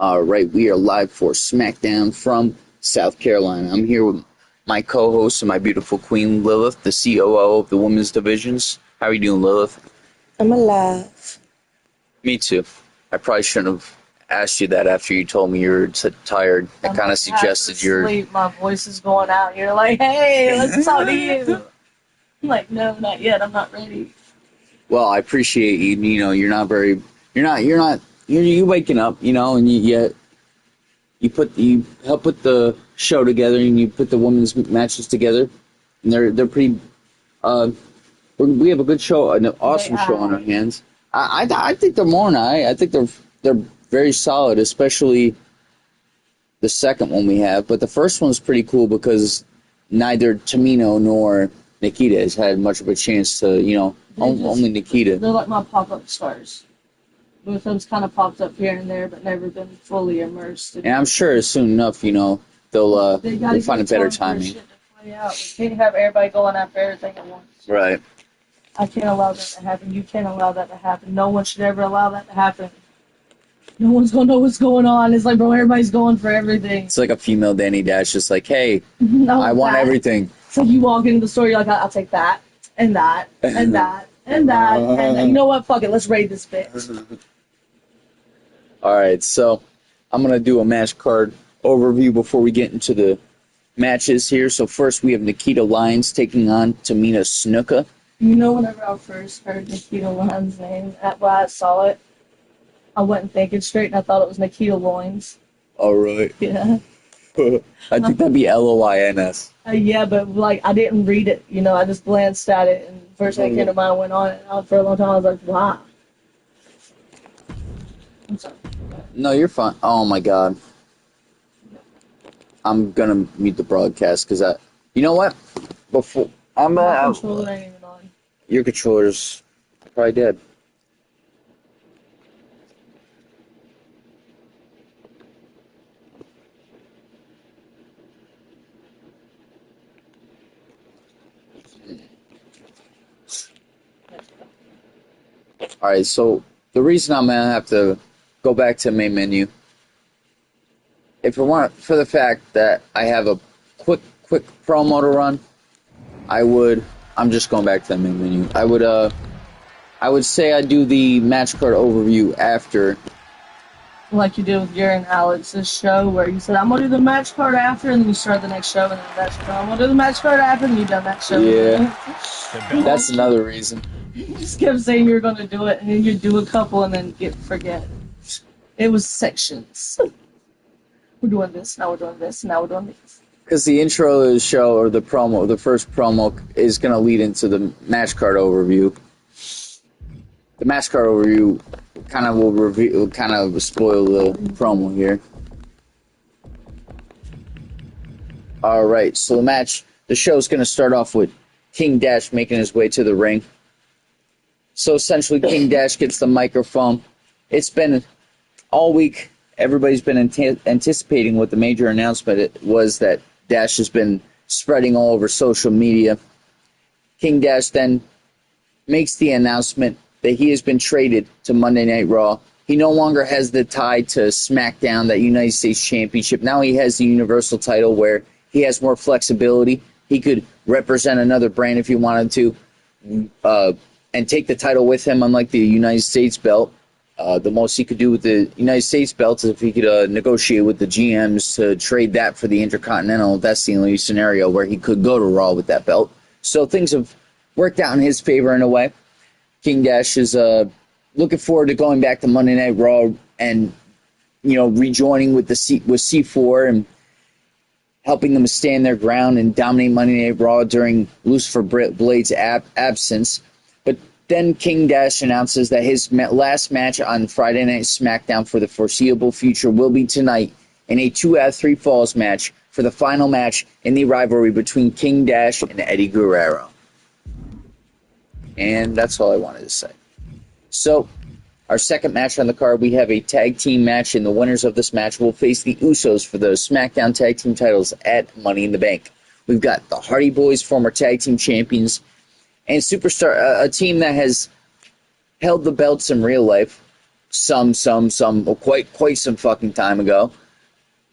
All right, we are live for Smackdown from South Carolina. I'm here with my co-host and my beautiful queen, Lilith, the COO of the women's divisions. How are you doing, Lilith? I'm alive. Me too. I probably shouldn't have asked you that after you told me you were tired. I kind of suggested you're... Sleep. My voice is going out. You're like, hey, let's talk to you. I'm like, no, not yet. I'm not ready. Well, I appreciate you. You know, you're waking up, you know, and you help put the show together, and you put the women's matches together, and they're pretty. We have a good show, an awesome show on our hands. I think they're more than I think they're very solid, especially the second one we have. But the first one's pretty cool because neither Tamino nor Nikita has had much of a chance to, you know, only Nikita. They're like my pop-up stars. Both of them's kind of popped up here and there, but never been fully immersed. And I'm sure soon enough, you know, they'll find a better timing. Shit to play out. We can't have everybody going after everything at once. Right. I can't allow that to happen. You can't allow that to happen. No one should ever allow that to happen. No one's gonna know what's going on. It's like, bro, everybody's going for everything. It's like a female Danny Dash, just like, hey, No, I want everything. It's like you walk into the store, you're like, I'll take that, and that, and that, and that, and you know what? Fuck it, let's raid this bitch. All right, so I'm going to do a match card overview before we get into the matches here. So first we have Nikita Lyons taking on Tamina Snuka. You know, whenever I first heard Nikita Lyons' name, when I saw it, I wasn't thinking straight, and I thought it was Nikita Loins. All right. Yeah. I think that'd be Loins. Yeah, but, like, I didn't read it, you know, I just glanced at it, and the first thing that came to mind went on, and for a long time I was like, wow. I'm sorry. No, you're fine. Oh, my God. I'm going to mute the broadcast, because you know what? Before... My controller ain't even on. Your controller's probably dead. Alright, so the reason I'm going to have to go back to the main menu, for the fact that I have a quick promo to run, I'm just going back to the main menu. I would say I do the match card overview after. Like you did with your and Alex's show, where you said, I'm going to do the match card after, and then you start the next show, and then the match card. I'm going to do the match card after, and you done that show. Yeah. That's another reason. You just kept saying you were going to do it, and then you'd do a couple, and then forget. It was sections. We're doing this, now we're doing this, now we're doing this. Because the intro of the show, or the first promo, is going to lead into the match card overview. The match card overview kind of spoil the promo here. All right, so the show's going to start off with King Dash making his way to the ring. So essentially, King Dash gets the microphone. It's been all week. Everybody's been anticipating what the major announcement was that Dash has been spreading all over social media. King Dash then makes the announcement that he has been traded to Monday Night Raw. He no longer has the tie to Smackdown, that United States Championship. Now he has the Universal title where he has more flexibility. He could represent another brand if he wanted to, and take the title with him, unlike the United States belt. The most he could do with the United States belt is if he could negotiate with the GMs to trade that for the Intercontinental. That's the only scenario where he could go to Raw with that belt. So things have worked out in his favor in a way. King Dash is looking forward to going back to Monday Night Raw and, you know, rejoining with C4 and helping them stand their ground and dominate Monday Night Raw during Lucifer Blade's absence. But then King Dash announces that his last match on Friday Night SmackDown for the foreseeable future will be tonight in a 2 out of 3 falls match for the final match in the rivalry between King Dash and Eddie Guerrero. And that's all I wanted to say. So, our second match on the card, we have a tag team match, and the winners of this match will face the Usos for the SmackDown tag team titles at Money in the Bank. We've got the Hardy Boys, former tag team champions, and Superstar, a team that has held the belts in real life quite some fucking time ago,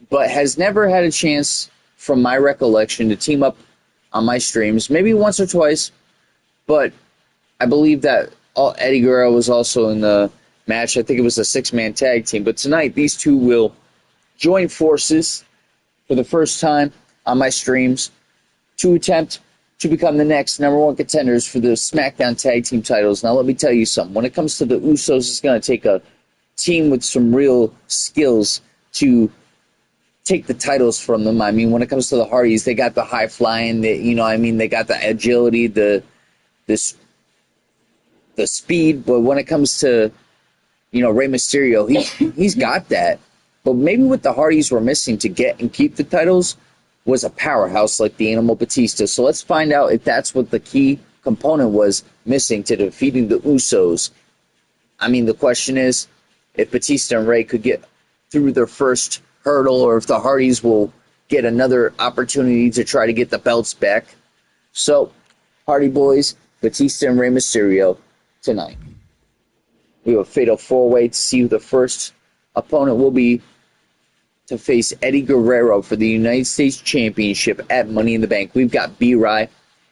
but has never had a chance, from my recollection, to team up on my streams. Maybe once or twice, but I believe that Eddie Guerrero was also in the match. I think it was a 6-man tag team. But tonight, these two will join forces for the first time on my streams to attempt to become the next number one contenders for the Smackdown tag team titles. Now, let me tell you something. When it comes to the Usos, it's going to take a team with some real skills to take the titles from them. I mean, when it comes to the Hardys, they got the high flying, they got the agility, the speed. But when it comes to, Rey Mysterio, he's got that. But maybe what the Hardys were missing to get and keep the titles was a powerhouse like the Animal Batista. So let's find out if that's what the key component was missing to defeating the Usos. I mean, the question is if Batista and Rey could get through their first hurdle, or if the Hardys will get another opportunity to try to get the belts back. So, Hardy Boys, Batista and Rey Mysterio tonight. We have a fatal 4-way to see who the first opponent will be to face Eddie Guerrero for the United States Championship at Money in the Bank. We've got B-Rye,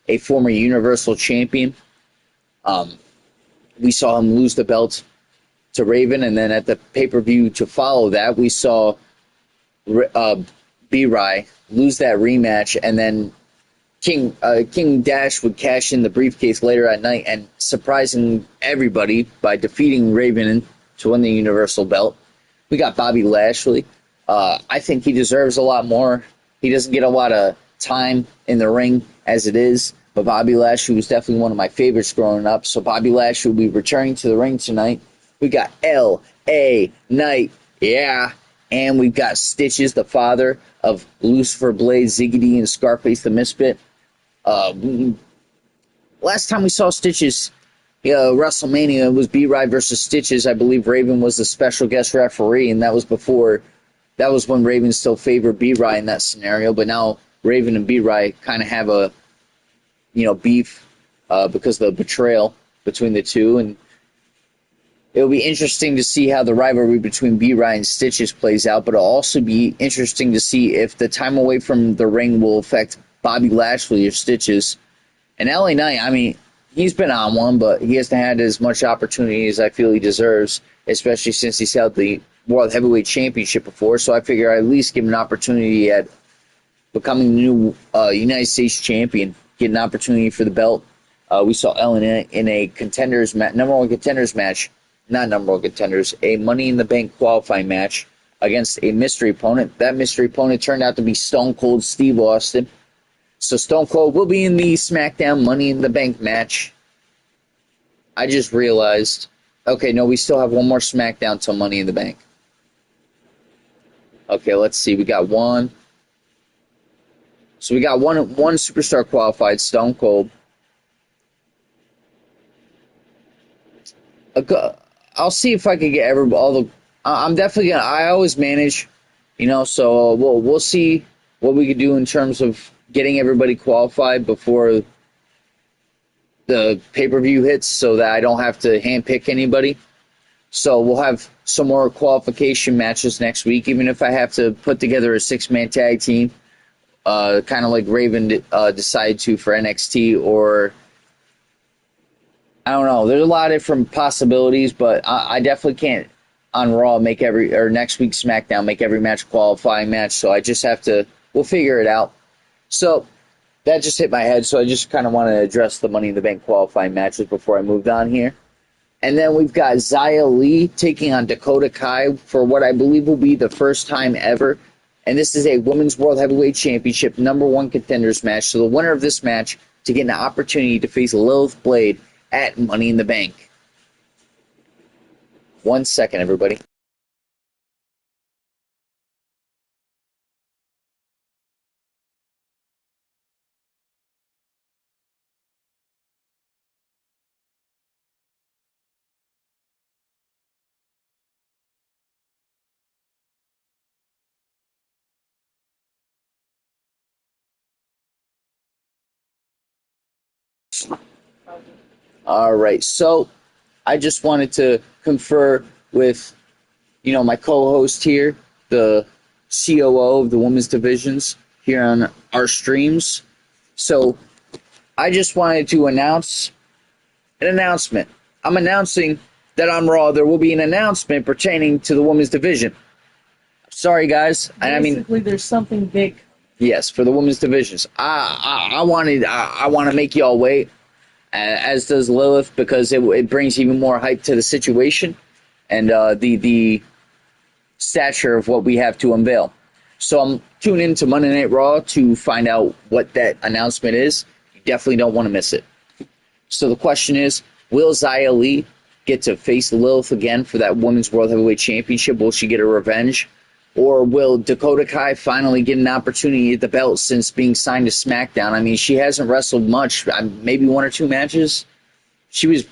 a former Universal Champion. We saw him lose the belt to Raven, and then at the pay-per-view to follow that, we saw B-Rye lose that rematch, and then King Dash would cash in the briefcase later at night and surprising everybody by defeating Raven to win the Universal belt. We got Bobby Lashley. I think he deserves a lot more. He doesn't get a lot of time in the ring as it is, but Bobby Lashley was definitely one of my favorites growing up. So Bobby Lashley will be returning to the ring tonight. We got L.A. Knight, yeah, and we've got Stitches, the father of Lucifer Blade, Ziggity, and Scarface the Misfit. Last time we saw Stitches, WrestleMania, was B-Rye versus Stitches. I believe Raven was the special guest referee, and that was when Raven still favored B-Rye in that scenario. But now Raven and B-Rye kind of have a, beef because of the betrayal between the two, and it'll be interesting to see how the rivalry between B-Rye and Stitches plays out, but it'll also be interesting to see if the time away from the ring will affect Bobby Lashley or Stitches. And LA Knight, I mean, he's been on one, but he hasn't had as much opportunity as I feel he deserves, especially since he's held the World Heavyweight Championship before, so I figure I at least give him an opportunity at becoming the new United States champion, get an opportunity for the belt. We saw Ellen in a contenders number one contenders match, not number one contenders, a Money in the Bank qualifying match against a mystery opponent. That mystery opponent turned out to be Stone Cold Steve Austin. So Stone Cold will be in the SmackDown Money in the Bank match. I just realized, okay, no, we still have one more SmackDown till Money in the Bank. Okay, let's see. We got one. So we got one superstar qualified, Stone Cold. I'll see if I can get all the. I'm definitely gonna. I always manage, So we'll see what we can do in terms of getting everybody qualified before the pay-per-view hits, so that I don't have to handpick anybody. So we'll have some more qualification matches next week, even if I have to put together a 6-man tag team, kind of like Raven decided to for NXT, or I don't know. There's a lot of different possibilities, but I definitely can't on Raw next week's SmackDown make every match a qualifying match. So I just have to. We'll figure it out. So that just hit my head. So I just kind of want to address the Money in the Bank qualifying matches before I moved on here. And then we've got Xia Li taking on Dakota Kai for what I believe will be the first time ever. And this is a Women's World Heavyweight Championship number one contenders match. So the winner of this match to get an opportunity to face Lilith Blade at Money in the Bank. 1 second, everybody. All right, so I just wanted to confer with, my co-host here, the COO of the women's divisions here on our streams. So I just wanted to announce an announcement. I'm announcing that on Raw there will be an announcement pertaining to the women's division. Sorry, guys. Basically, there's something big. Yes, for the women's divisions. I want to make y'all wait, as does Lilith, because it brings even more hype to the situation and the stature of what we have to unveil. So I'm tuning into Monday Night Raw to find out what that announcement is. You definitely don't want to miss it. So the question is, will Xia Li get to face Lilith again for that Women's World Heavyweight Championship? Will she get a revenge? Or will Dakota Kai finally get an opportunity at the belt since being signed to SmackDown? I mean, she hasn't wrestled much, maybe 1 or 2 matches. She was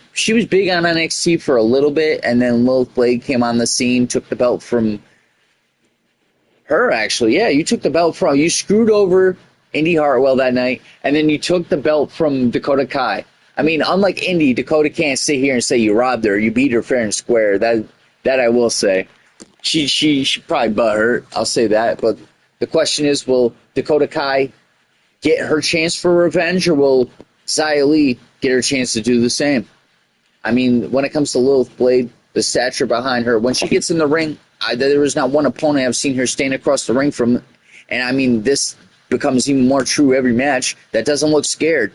big on NXT for a little bit, and then Lilith Blade came on the scene, took the belt from her, actually. Yeah, you took the belt from... You screwed over Indy Hartwell that night, and then you took the belt from Dakota Kai. I mean, unlike Indy, Dakota can't sit here and say you robbed her. You beat her fair and square. That I will say. She probably butthurt. I'll say that. But the question is, will Dakota Kai get her chance for revenge, or will Xia Li get her chance to do the same? I mean, when it comes to Lilith Blade, the stature behind her, when she gets in the ring, there was not one opponent I've seen her stand across the ring from. And I mean, this becomes even more true every match, that doesn't look scared.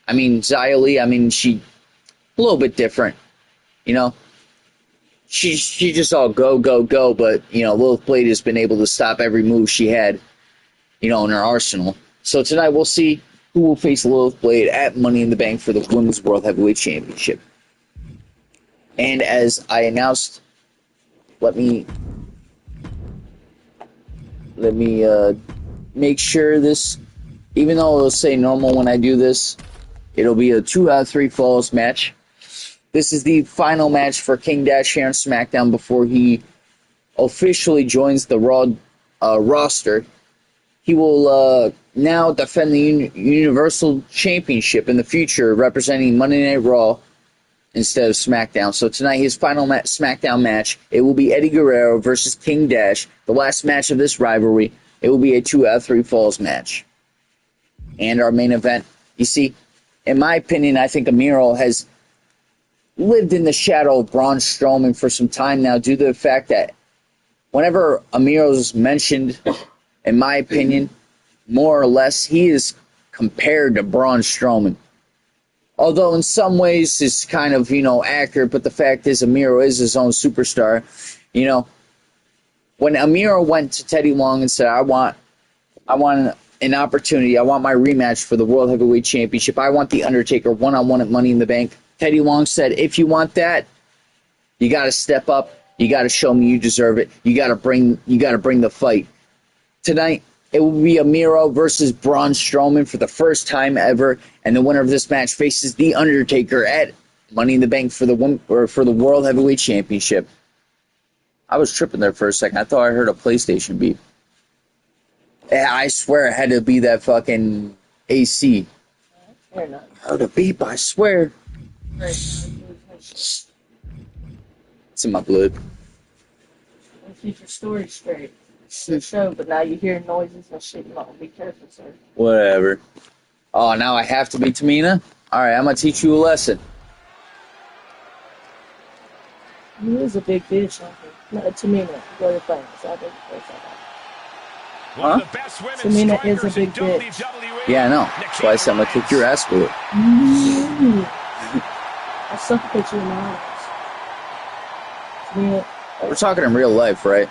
I mean, Xia Li, she a little bit different, She just all go, go, go, but, Lilith Blade has been able to stop every move she had, in her arsenal. So tonight we'll see who will face Lilith Blade at Money in the Bank for the Women's World Heavyweight Championship. And as I announced, let me make sure this, even though it'll say normal when I do this, it'll be a 2 out of 3 falls match. This is the final match for King Dash here on SmackDown before he officially joins the Raw roster. He will now defend the Universal Championship in the future, representing Monday Night Raw instead of SmackDown. So tonight, his final SmackDown match, it will be Eddie Guerrero versus King Dash, the last match of this rivalry. It will be a 2 out of 3 falls match. And our main event, you see, in my opinion, I think Amiro has lived in the shadow of Braun Strowman for some time now, due to the fact that whenever Amiro's mentioned, in my opinion, more or less, he is compared to Braun Strowman. Although in some ways it's kind of, accurate, but the fact is Amiro is his own superstar. When Amiro went to Teddy Long and said, I want an opportunity, I want my rematch for the World Heavyweight Championship, I want The Undertaker one-on-one at Money in the Bank, Teddy Long said, if you want that, you got to step up. You got to show me you deserve it. You got to bring the fight. Tonight, it will be Amiro versus Braun Strowman for the first time ever, and the winner of this match faces The Undertaker at Money in the Bank for the World Heavyweight Championship. I was tripping there for a second. I thought I heard a PlayStation beep. I swear it had to be that fucking AC. I heard a beep, I swear. It's in my blood. Keep your story straight. It's a show, but now you hear noises and shit. You might be careful, sir. Whatever. Oh, now I have to be Tamina? Alright, I'm gonna teach you a lesson. He is a big bitch, no, Tamina. Go to things. Huh? Tamina is a big bitch. Yeah, I know. That's why I said I'm gonna kick your ass with it. I suffocate you in my eyes. Tamina. We're talking in real life, right?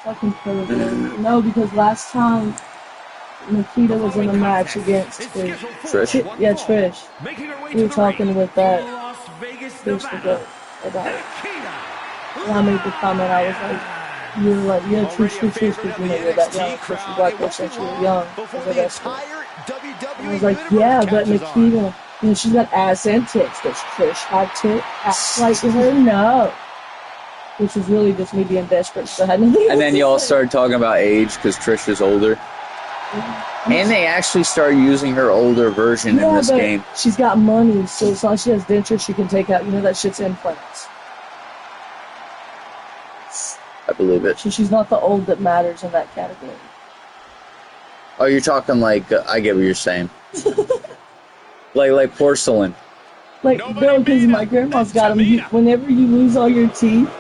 Fucking crazy. No, because last time Nikita was in a match against Trish. Yeah, Trish. We were talking with that bitch about it. And I made the comment, I was like, you were like, yeah, Trish, because you're that young. Trish was like that since you were young. I was like, yeah, but Nikita, she's got ass and tits. Does Trish have tits? Act like her? No. Which was really just me being desperate, so I had nothing. And then you all started talking about age because Trish is older. Yeah. And they actually started using her older version in this game. She's got money, so as long as she has dentures, she can take out, that shit's implants. I believe it. So she's not the old that matters in that category. Oh, you're talking like I get what you're saying. like porcelain. Like, no, because my grandma's got them. Whenever you lose all your teeth,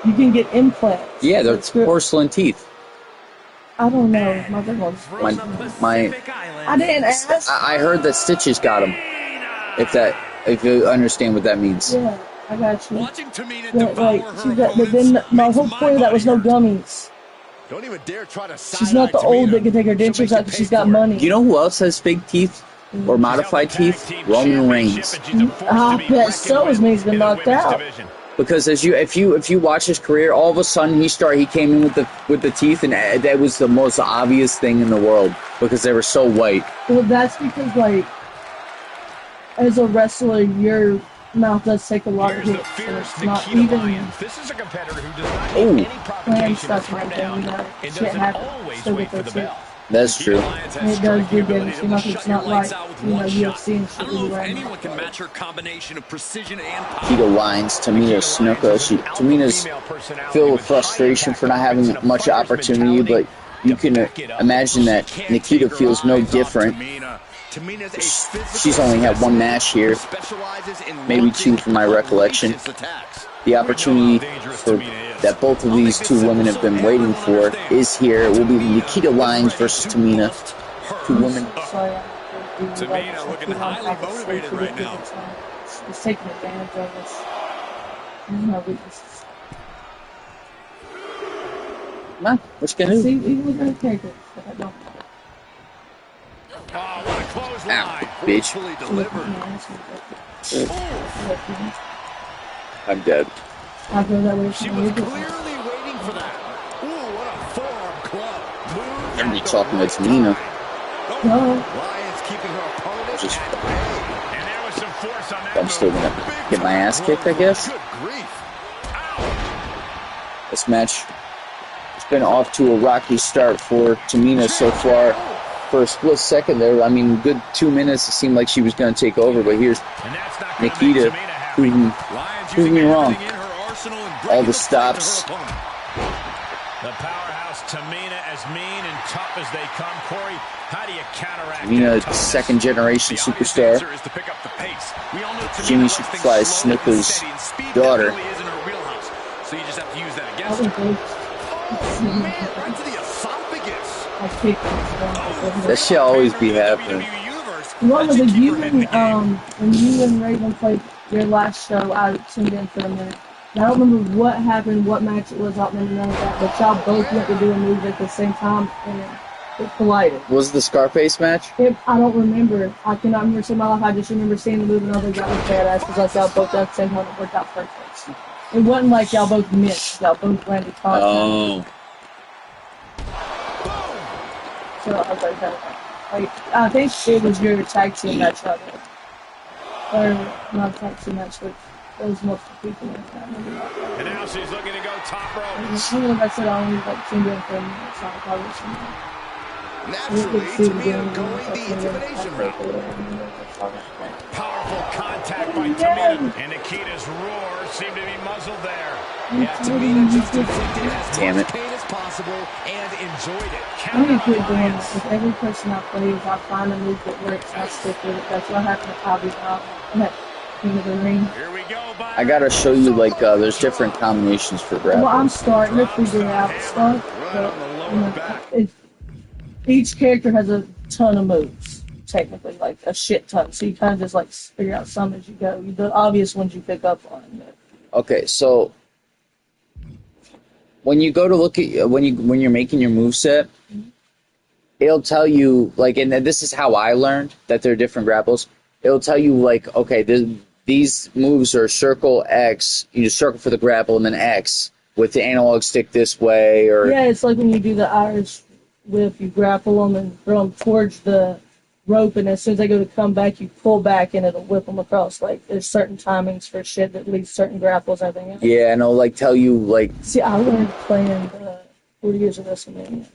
you can get implants. Yeah, they're porcelain teeth. I don't know. My grandma's... I didn't ask. I heard that Stitches got them. If you understand what that means. Yeah, I got you. But then my whole point of that was no gummies. Don't even dare try to. She's not the old that can take her dentures out because she's got money. You know who else has fake teeth or modified teeth? Roman Reigns. I bet so. His knee's been knocked out. Because if you watch his career, all of a sudden he came in with the teeth, and that was the most obvious thing in the world because they were so white. Well, that's because like as a wrestler, your mouth does take a lot of hits, so it's not even. This is a competitor who does not need any provocation or throw down. It doesn't always wait for the bell. That's true. And it does do damage. It's not like, UFC and shit. Anyone can match her combination of precision and power. Nikita whines, Tamina Snuka. Tamina's filled with frustration for not having much opportunity, but you can imagine that Nikita feels no different. She's only had one match here, maybe two from my recollection. The opportunity that both of these two women have been waiting for is here. It will be Nikita Lyons versus Tamina. Two women. Tamina looking highly motivated right now. She's taking advantage of us. No weaknesses. Come on, what you gonna do? See, we're gonna take it, but I don't. Oh, what a clothesline. Ow, bitch. I'm dead. She was clearly waiting for that. Ooh, what a forearm club. I'm be talking to Tamina. Lyons keeping her opponent Just, at bay. And there was some force on that. I'm still gonna get my ass kicked, I guess. Good grief. Ow. This match has been off to a rocky start for Tamina so far. For a split second there, I mean, good 2 minutes, it seemed like she was going to take over, but here's Nikita proving me wrong. All the stops. The powerhouse Tamina as mean and tough as they come. Corey, how do you counteract Tamina, second generation superstar. Jimmy Superfly Snuka's daughter. So you just have to use that against her. Right to the esophagus. That shit always be happening. Well, when you and Raven played your last show, I tuned in for a minute. And I don't remember what happened, what match it was, I don't remember none of that, but y'all both went to do a move at the same time, and it collided. Was it the Scarface match? I don't remember. I cannot remember seeing my life. I just remember seeing the move, and I think that was badass, because like y'all both done at the same time, it worked out perfect. It wasn't like y'all both missed. Y'all both landed constantly. Oh. So I was like, I think it was your tag team match, or not tag team match, but there was multiple people in that. And now she's looking to go top rope. I don't know if I said I only tuned in for a minute, so I probably shouldn't. Naturally, Tamina going the intimidation route. Powerful contact by Tamina. And Nikita's roar seemed to be muzzled there. Yeah, Tamina just inflicted as Damn much it. pain as possible and enjoyed it. I'm gonna quit doing this. With every person I play, if I find a move that works, I stick with it. That's what happened to Bobby Brown at King of the Ring. Here we go, I gotta show you, like, there's different combinations for grappling. Well, I'm starting to figure out stuff, but each character has a ton of moves, technically, like a shit ton. So you kind of just like figure out some as you go. The obvious ones you pick up on. But. Okay, so when you go to look at when you're making your moveset, it'll tell you, like, and this is how I learned that there are different grapples. It'll tell you, like, okay, these moves are circle X. You just circle for the grapple and then X with the analog stick this way, or Yeah, it's like when you do the Irish whip, you grapple them and throw them towards the rope, and as soon as they go to come back, you pull back and it'll whip them across. Like, there's certain timings for shit that leads certain grapples and everything else. yeah, and it'll, like, tell you, like, See, I learned playing 40 years of WrestleMania.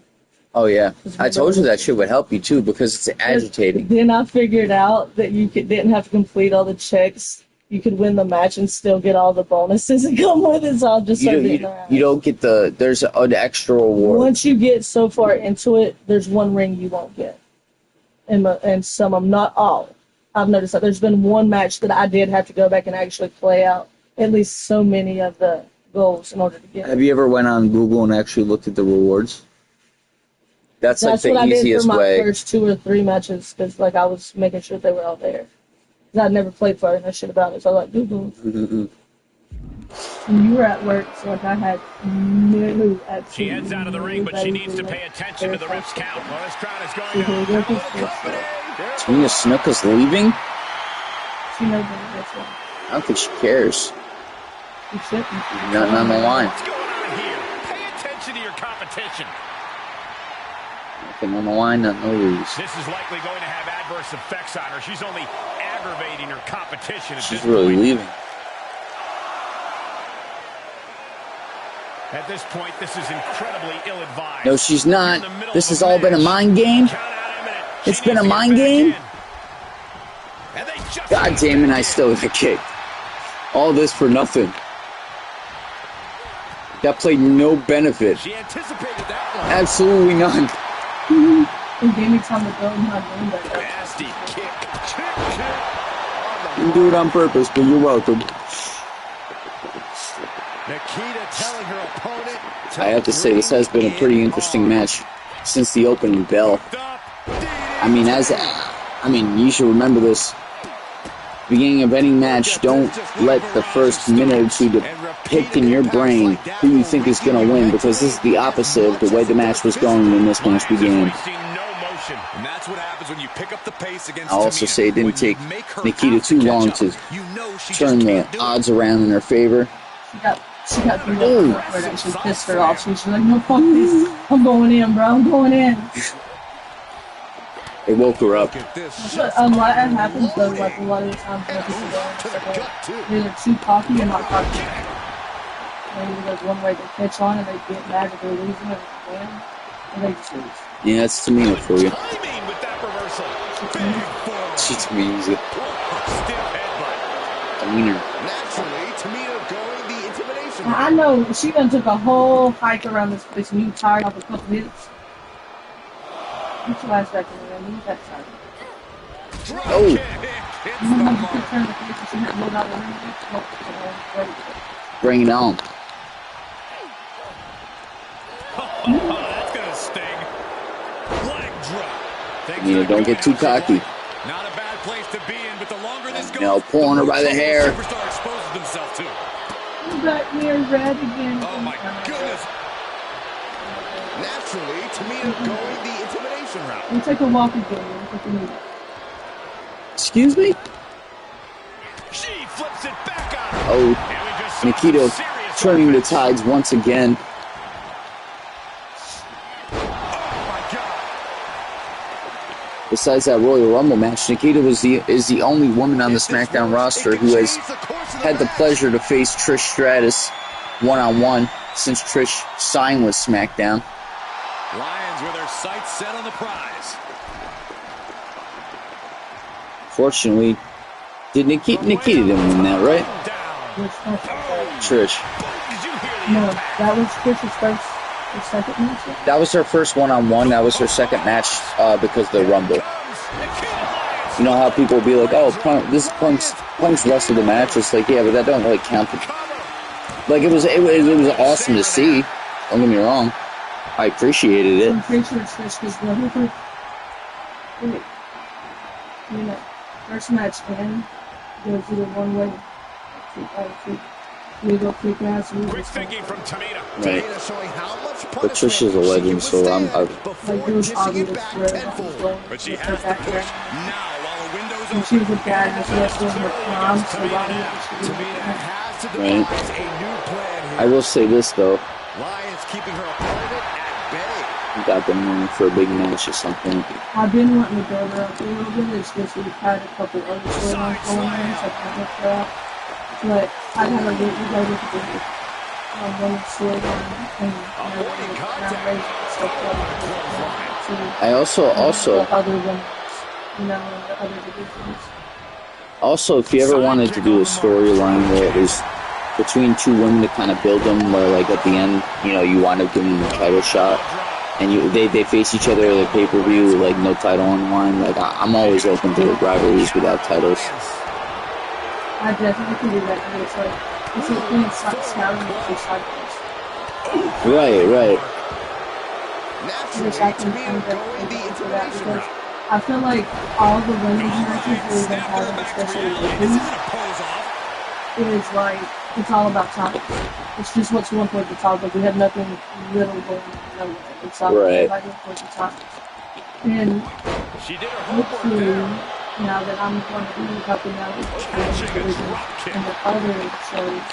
oh yeah, I told you that shit would help you too because it's agitating. Then I figured out that you didn't have to complete all the checks you could win the match and still get all the bonuses that come with it. So I'll just start beating her ass. You don't get there's an extra reward. Once you get so far into it, there's one ring you won't get. And some of them, not all. I've noticed that there's been one match that I did have to go back and actually play out at least so many of the goals in order to get. Have you ever went on Google and actually looked at the rewards? That's like the what easiest I did for way. my first 2 or 3 matches because like I was making sure they were all there. Because I'd never played for it and no shit about it, so I was like Google. Mm-hmm. And you were at work, so like I had no absolutely. She heads out of the ring, but she needs to pay attention to the ref's count. Well, this crowd is going to have a little company. Tamina Snuka's leaving? She knows that's one. I don't think she cares. She shouldn't. Nothing on the line. What's going on here? Pay attention to your competition. Nothing on the line, nothing to lose. This is likely going to have adverse effects on her. She's only aggravating her competition at She's this really point. leaving. At this point, this is incredibly ill-advised. No, she's not. This has all been a mind game. It's been a mind game. God damn it, I still got kicked. All this for nothing. That played no benefit. She anticipated that one. Absolutely none. And gave me time to go and not doing that. Nasty kick. You do it on purpose, but you're welcome. Nikita telling her opponent. I have to say, this has been a pretty interesting match since the opening bell. I mean, you should remember this. Beginning of any match, don't let the first minute or two depict in your brain who you think is going to win, because this is the opposite of the way the match was going when this match began. And that's what happens when you pick up the pace against I'll also Tamina. say it didn't When you take make her Nikita have too catch long up, to you know she turn just the can't do it. odds around in her favor. She got beat up for it and she pissed her off. She was like, no, fuck this. I'm going in, bro. I'm going in. It woke her up. But a lot that happens though, like a lot of the times when people go in, it's like they're either too cocky or not cocky. Maybe like one way they catch on and they get mad that they're losing and they win, and they just lose. Yeah, that's Tamina for you. Timing with that reversal. She Tamina's it. Stiff headbutt. Tamina. Naturally, Tamina going the intimidation. Now, I know she done took a whole hike around this place and you tired of a couple hits. Get your ass back in the ring. Leave that side. Oh, You know how you could turn the face and she had moved out of the ring? bring it on. That's gonna sting. Leg drop. Tamina, don't get too cocky. Not a bad place to be in, but the longer this goes, No, pulling her by the hair. superstar exposes themselves to. Back near red again. Oh my goodness. Naturally, Tamina going the intimidation route. We'll take a walk again. We'll take a minute. Excuse me? She flips it back on her. Oh, And we just saw Nikita some serious turning the offense. tides once again. Oh my God. Besides that Royal Rumble match, Nikita is the only woman on the SmackDown roster who has had the pleasure to face Trish Stratus one-on-one since Trish signed with SmackDown. Lions with their sights set on the prize. Fortunately, Nikita didn't win that, right? Down. Which match was that? Trish. Did you hear the No, impact? that was Chris's first or second match. Yeah? That was her first one-on-one. That was her second match because of the Rumble. You know how people will be like, "Oh, this is Punk's wrestled the match." It's like, yeah, but that don't really count. Like it was awesome to see. Don't get me wrong. I appreciated it. I'm pretty sure it's Trish because the other one. Wait. You know, first match in goes either one way. We go quick ass. Quick thinking from Tamina. Right. Tamina showing how much But Trish is a legend, so I'm. Like it was obvious where that was going. But she with has her to back push there. now while the window's And open. she was a badass wrestler in her prom, so why didn't she do Tamina that? has to Right. devise a new plan here. I will say this though. Lions keeping her opponent at bay. I got them in for a big match or something. I've been wanting to go there a little bit. It's just we've had a couple other storylines going on, so I can't look that up. But I have a really go with the one storyline and Avoiding contact. and stuff like that. I also The other ones, you know, in the other divisions. Also, if you ever wanted to do a storyline where it was between two women to kind of build them, where like at the end, you know, you wind up giving them a title shot, and they face each other at a pay-per-view, like no title on the line. Like I'm always open to rivalries without titles. I definitely can do that. It's like it's like being scouting with two cycles. Right. Yes, I can definitely get into that because I feel like all the women's matches we've been having, especially lately, is like it's all about titles. It's just what's going towards the top. Like we have nothing little going nowhere. It's all everybody towards the titles. And hopefully, now that I'm going to be helping out with the division and the other shows,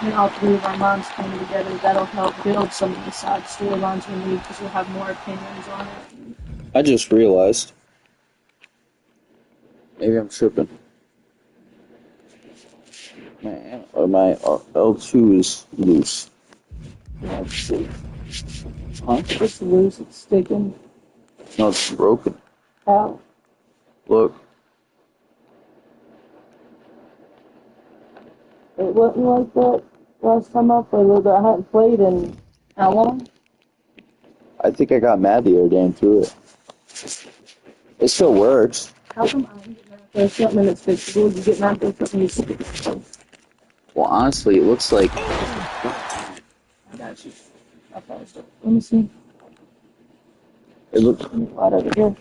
and all three of our minds coming together, that'll help build some of the side storylines we need because we'll have more opinions on it. I just realized. Maybe I'm tripping. My L2 is loose. Let's see. Huh? It's loose, it's sticking. No, it's broken. How? Look. It wasn't like that last time I played with it. I hadn't played in how long? I think I got mad the other day and threw it. It still works. How come I get mad for something and it's fixable? You get mad for something you stick it. Well, honestly, it looks like... I got you. I paused it. Let me see. It looks... Right over here.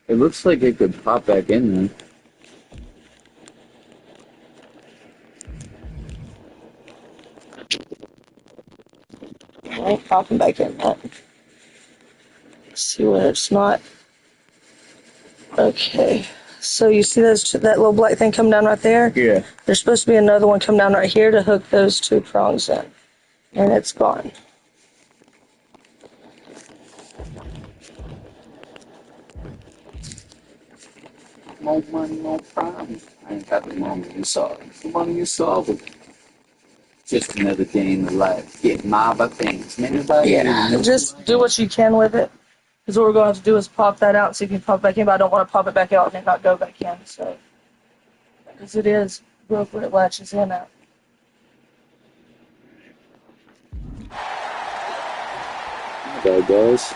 It looks like it could pop back in there. I ain't popping back in that. See when it's not. Okay. So you see that little black thing come down right there? Yeah. There's supposed to be another one come down right here to hook those two prongs in. And it's gone. No money, no problems. I ain't got the money you saw. The money you saw was just another day in the life. Get mobbed by things. Yeah, just do what you can with it. Because what we're going to have to do is pop that out and see if you can pop it back in, but I don't want to pop it back out and it not go back in. So, because it is broke where it latches in at. Okay, guys.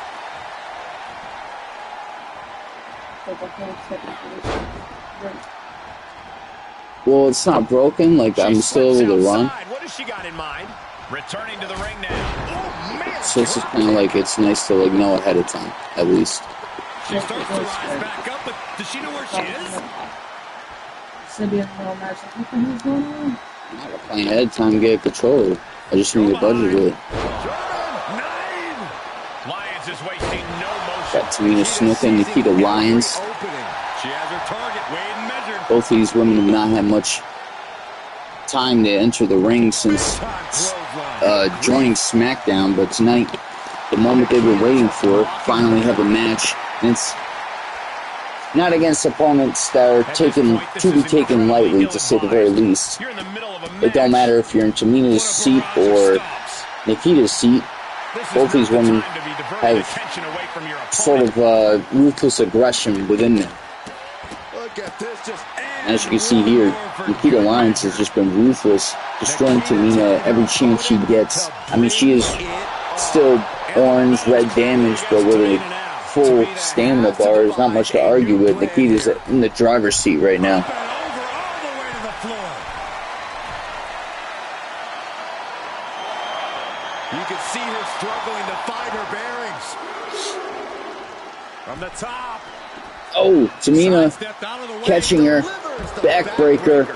Well, it's not broken. Like, I'm still able to run. What has she got in mind? Returning to the ring now. Oh, man. So it's just kind of like, it's nice to, like, know ahead of time, at least. She starts to rise back up, but does she know where she is? It's going to be a little match. What the hell's going on? I'm not playing ahead of time to get a controller. I just need a budget with it. Lions is wasting no motion. Got Tamina Snuka and Nikita Lyons. She has her target weighed and measured. Both of these women have not had much time to enter the ring since joining Smackdown, but tonight, the moment they've been waiting for, finally have a match, and it's not against opponents that are to be taken lightly, to say the very least. It don't matter if you're in Tamina's seat or Nikita's seat. Both these women have sort of ruthless aggression within them. And as you can see here, Nikita Lyons has just been ruthless, destroying Tamina every chance she gets. I mean, she is still orange, red damage, but with a full stamina bar, there's not much to argue with. Nikita's in the driver's seat right now. You can see her struggling to find her bearings. From the top. Oh, Tamina catching her. Backbreaker.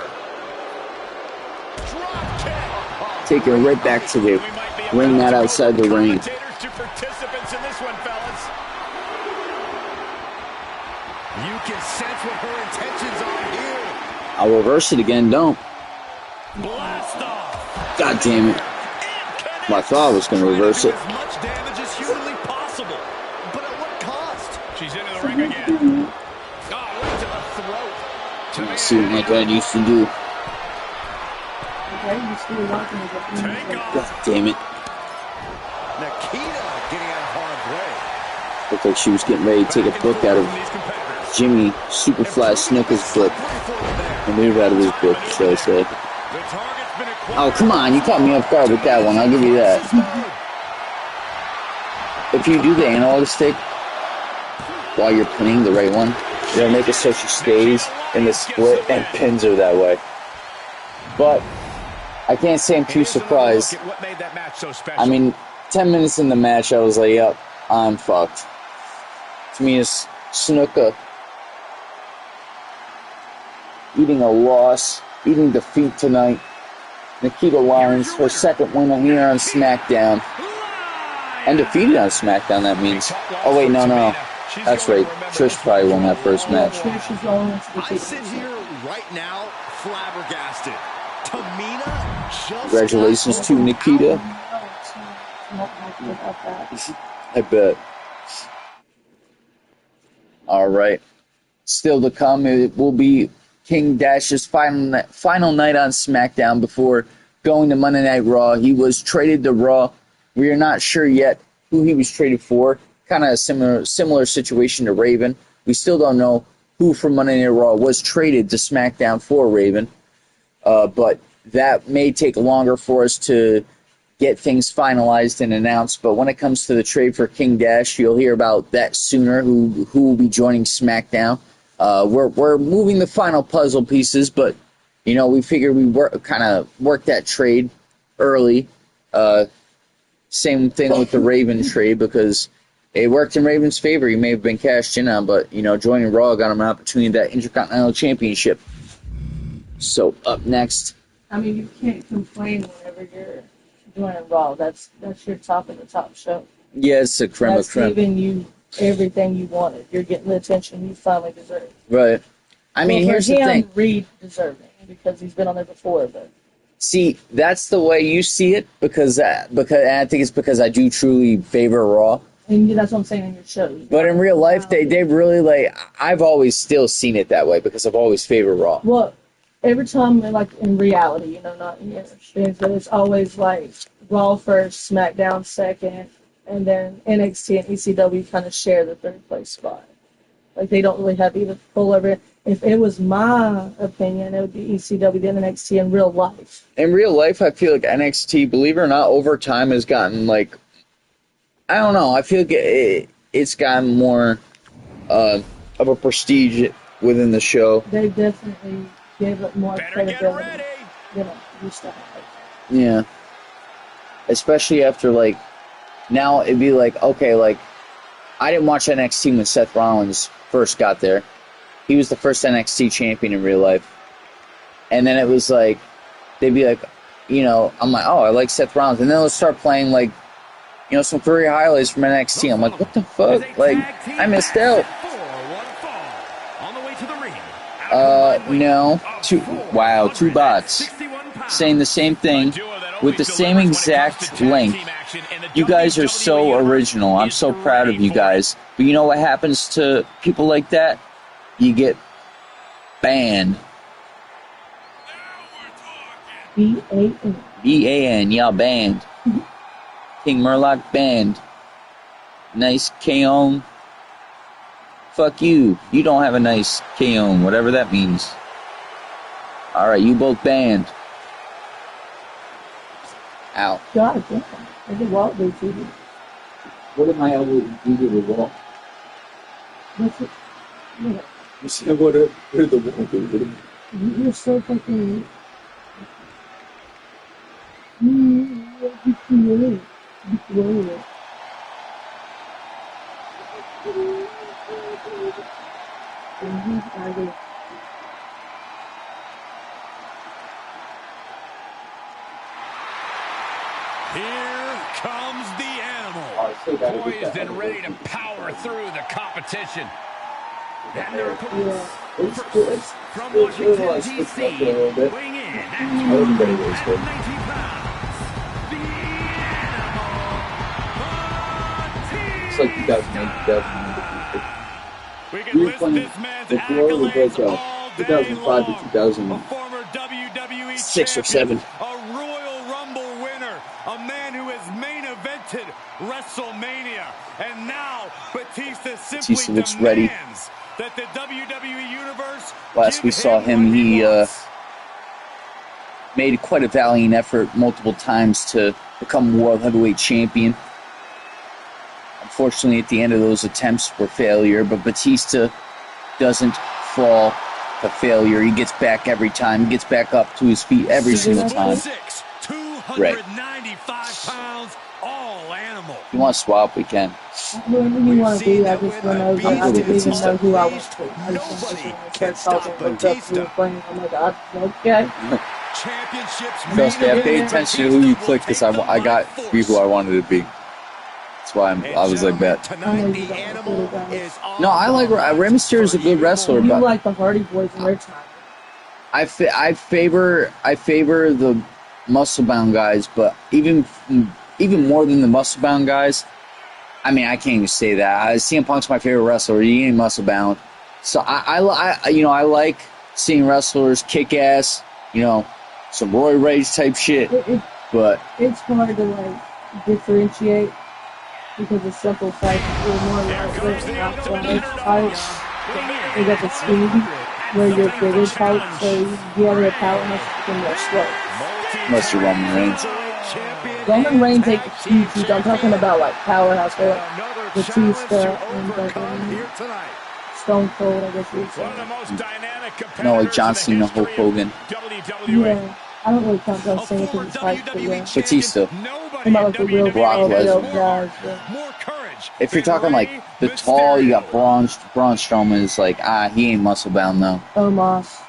Taking her right back to the ring mat outside the ring. You can sense what her intentions are here. I'll reverse it again, don't. Blast off. God damn it. Well, I thought I was going to reverse it. As much damage as humanly possible. But at what cost? She's into the ring again. Oh, right to the throat. Let's see what my dad used to do. God damn it. Nikita getting out of harm's way. Looked like she was getting ready to take a book out of Jimmy Superfly Snuka's book. A move out of his book, should I say. Oh, come on, you caught me off guard with that one, I'll give you that. If you do the analog stick while you're pinning the right one, it'll make it so she stays in the split and pins her that way. But I can't say I'm too surprised. I mean, 10 minutes in the match, I was like, yep, I'm fucked. To me, it's Snuka eating a loss, eating defeat tonight. Nikita Lyons, her second win here on SmackDown. And defeated on SmackDown, that means. Oh, wait, no. That's right. Trish probably won that first match. I sit here right now flabbergasted. Tamina just Congratulations to Nikita. I bet. All right. Still to come, it will be King Dash's final night on SmackDown before going to Monday Night Raw. He was traded to Raw. We are not sure yet who he was traded for. Kind of a similar situation to Raven. We still don't know who from Monday Night Raw was traded to SmackDown for Raven. But that may take longer for us to get things finalized and announced. But when it comes to the trade for King Dash, you'll hear about that sooner, who will be joining SmackDown. We're moving the final puzzle pieces, but we figured we work that trade early. Same thing with the Raven trade, because it worked in Raven's favor. He may have been cashed in on, but joining Raw got him an opportunity at that Intercontinental Championship. So up next, I mean, you can't complain whenever you're joining Raw. That's your top of the top show. Yeah, it's a creme of creme. That's giving you everything you wanted. You're getting the attention you finally deserve. Right. I mean, here's the thing. Reed deserving, because he's been on there before, but. See, that's the way you see it, because I think it's because I do truly favor Raw. And that's what I'm saying in your shows. But in real life, they really, I've always still seen it that way, because I've always favored Raw. Well, every time, in reality, not in your streams, but it's always Raw first, SmackDown second, and then NXT and ECW kind of share the third place spot. They don't really have either pull over it. If it was my opinion, it would be ECW, then NXT in real life. In real life, I feel like NXT, believe it or not, over time has gotten, I don't know, I feel like it's gotten more of a prestige within the show. They definitely gave it more credibility than it used to have. Yeah. Especially after, now it'd be okay, I didn't watch NXT when Seth Rollins first got there. He was the first NXT champion in real life. And then it was they'd be I'm like, oh, I like Seth Rollins. And then they'll start playing some career highlights from NXT. I'm like, what the fuck? I missed out. No. Two bots saying the same thing with the same exact length. You guys are so original. I'm so proud of you guys. But you know what happens to people like that? You get banned. B-A-N. B-A-N, yeah, banned. King Murloc banned. Nice K-On. Fuck you. You don't have a nice K-On, whatever that means. Alright, you both banned. Ow. God damn. I did Walt do too. What am I able to do to the wall? That's it. Yeah. You see what did the wall do? You're so fucking... Here comes the animal, poised and ready to power through the competition. And their opponents, first, from Washington, D.C., weighing in at 290 pounds, the Animal, It's like 2008, 2009. We can list this man's accolades all day 2005 long. to 2000. A former WWE 6 or champion, 7. a Royal Rumble winner, a man who has main evented WrestleMania, and now Batista simply looks ready. demands that the WWE Universe. Last we saw him, he made quite a valiant effort multiple times to become World Heavyweight Champion. Unfortunately, at the end of those attempts were failure, but Batista doesn't fall to failure. He gets back every time. He gets back up to his feet every single time. 295 pounds, all animal. If you want to swap, we can. Whoever you want to be, I just went over. I didn't even know who I was. I just started talking, looked up who was playing. I'm like, okay. Trust me, I paid attention to who you clicked because I got be who I wanted to be. That's why I was like that. No, I like Rey Mysterio is a good wrestler, You but like the Hardy Boys in their time. I favor the muscle-bound guys, but even more than the muscle-bound guys. I mean, I can't even say that. CM Punk's my favorite wrestler. He ain't muscle-bound, so I like seeing wrestlers kick ass. You know, some Roy Rage type shit. But it's hard to like differentiate because the simple fact that you're more like not type. You got the speed where you're bigger type, so you have the powerhouse and more slow. Unless you're Roman Reigns. Roman Reigns ain't huge. I'm talking about like powerhouse, where like Batista and Stone Cold, I guess you would say. No, like John Cena, Hulk Hogan. Yeah, I don't really count John Cena because it's hype, but yeah. Batista. About like the real Brock Lesnar. guys, yeah. If you're talking like the tall, you got Braun Strowman is like, he ain't muscle bound though. Omos.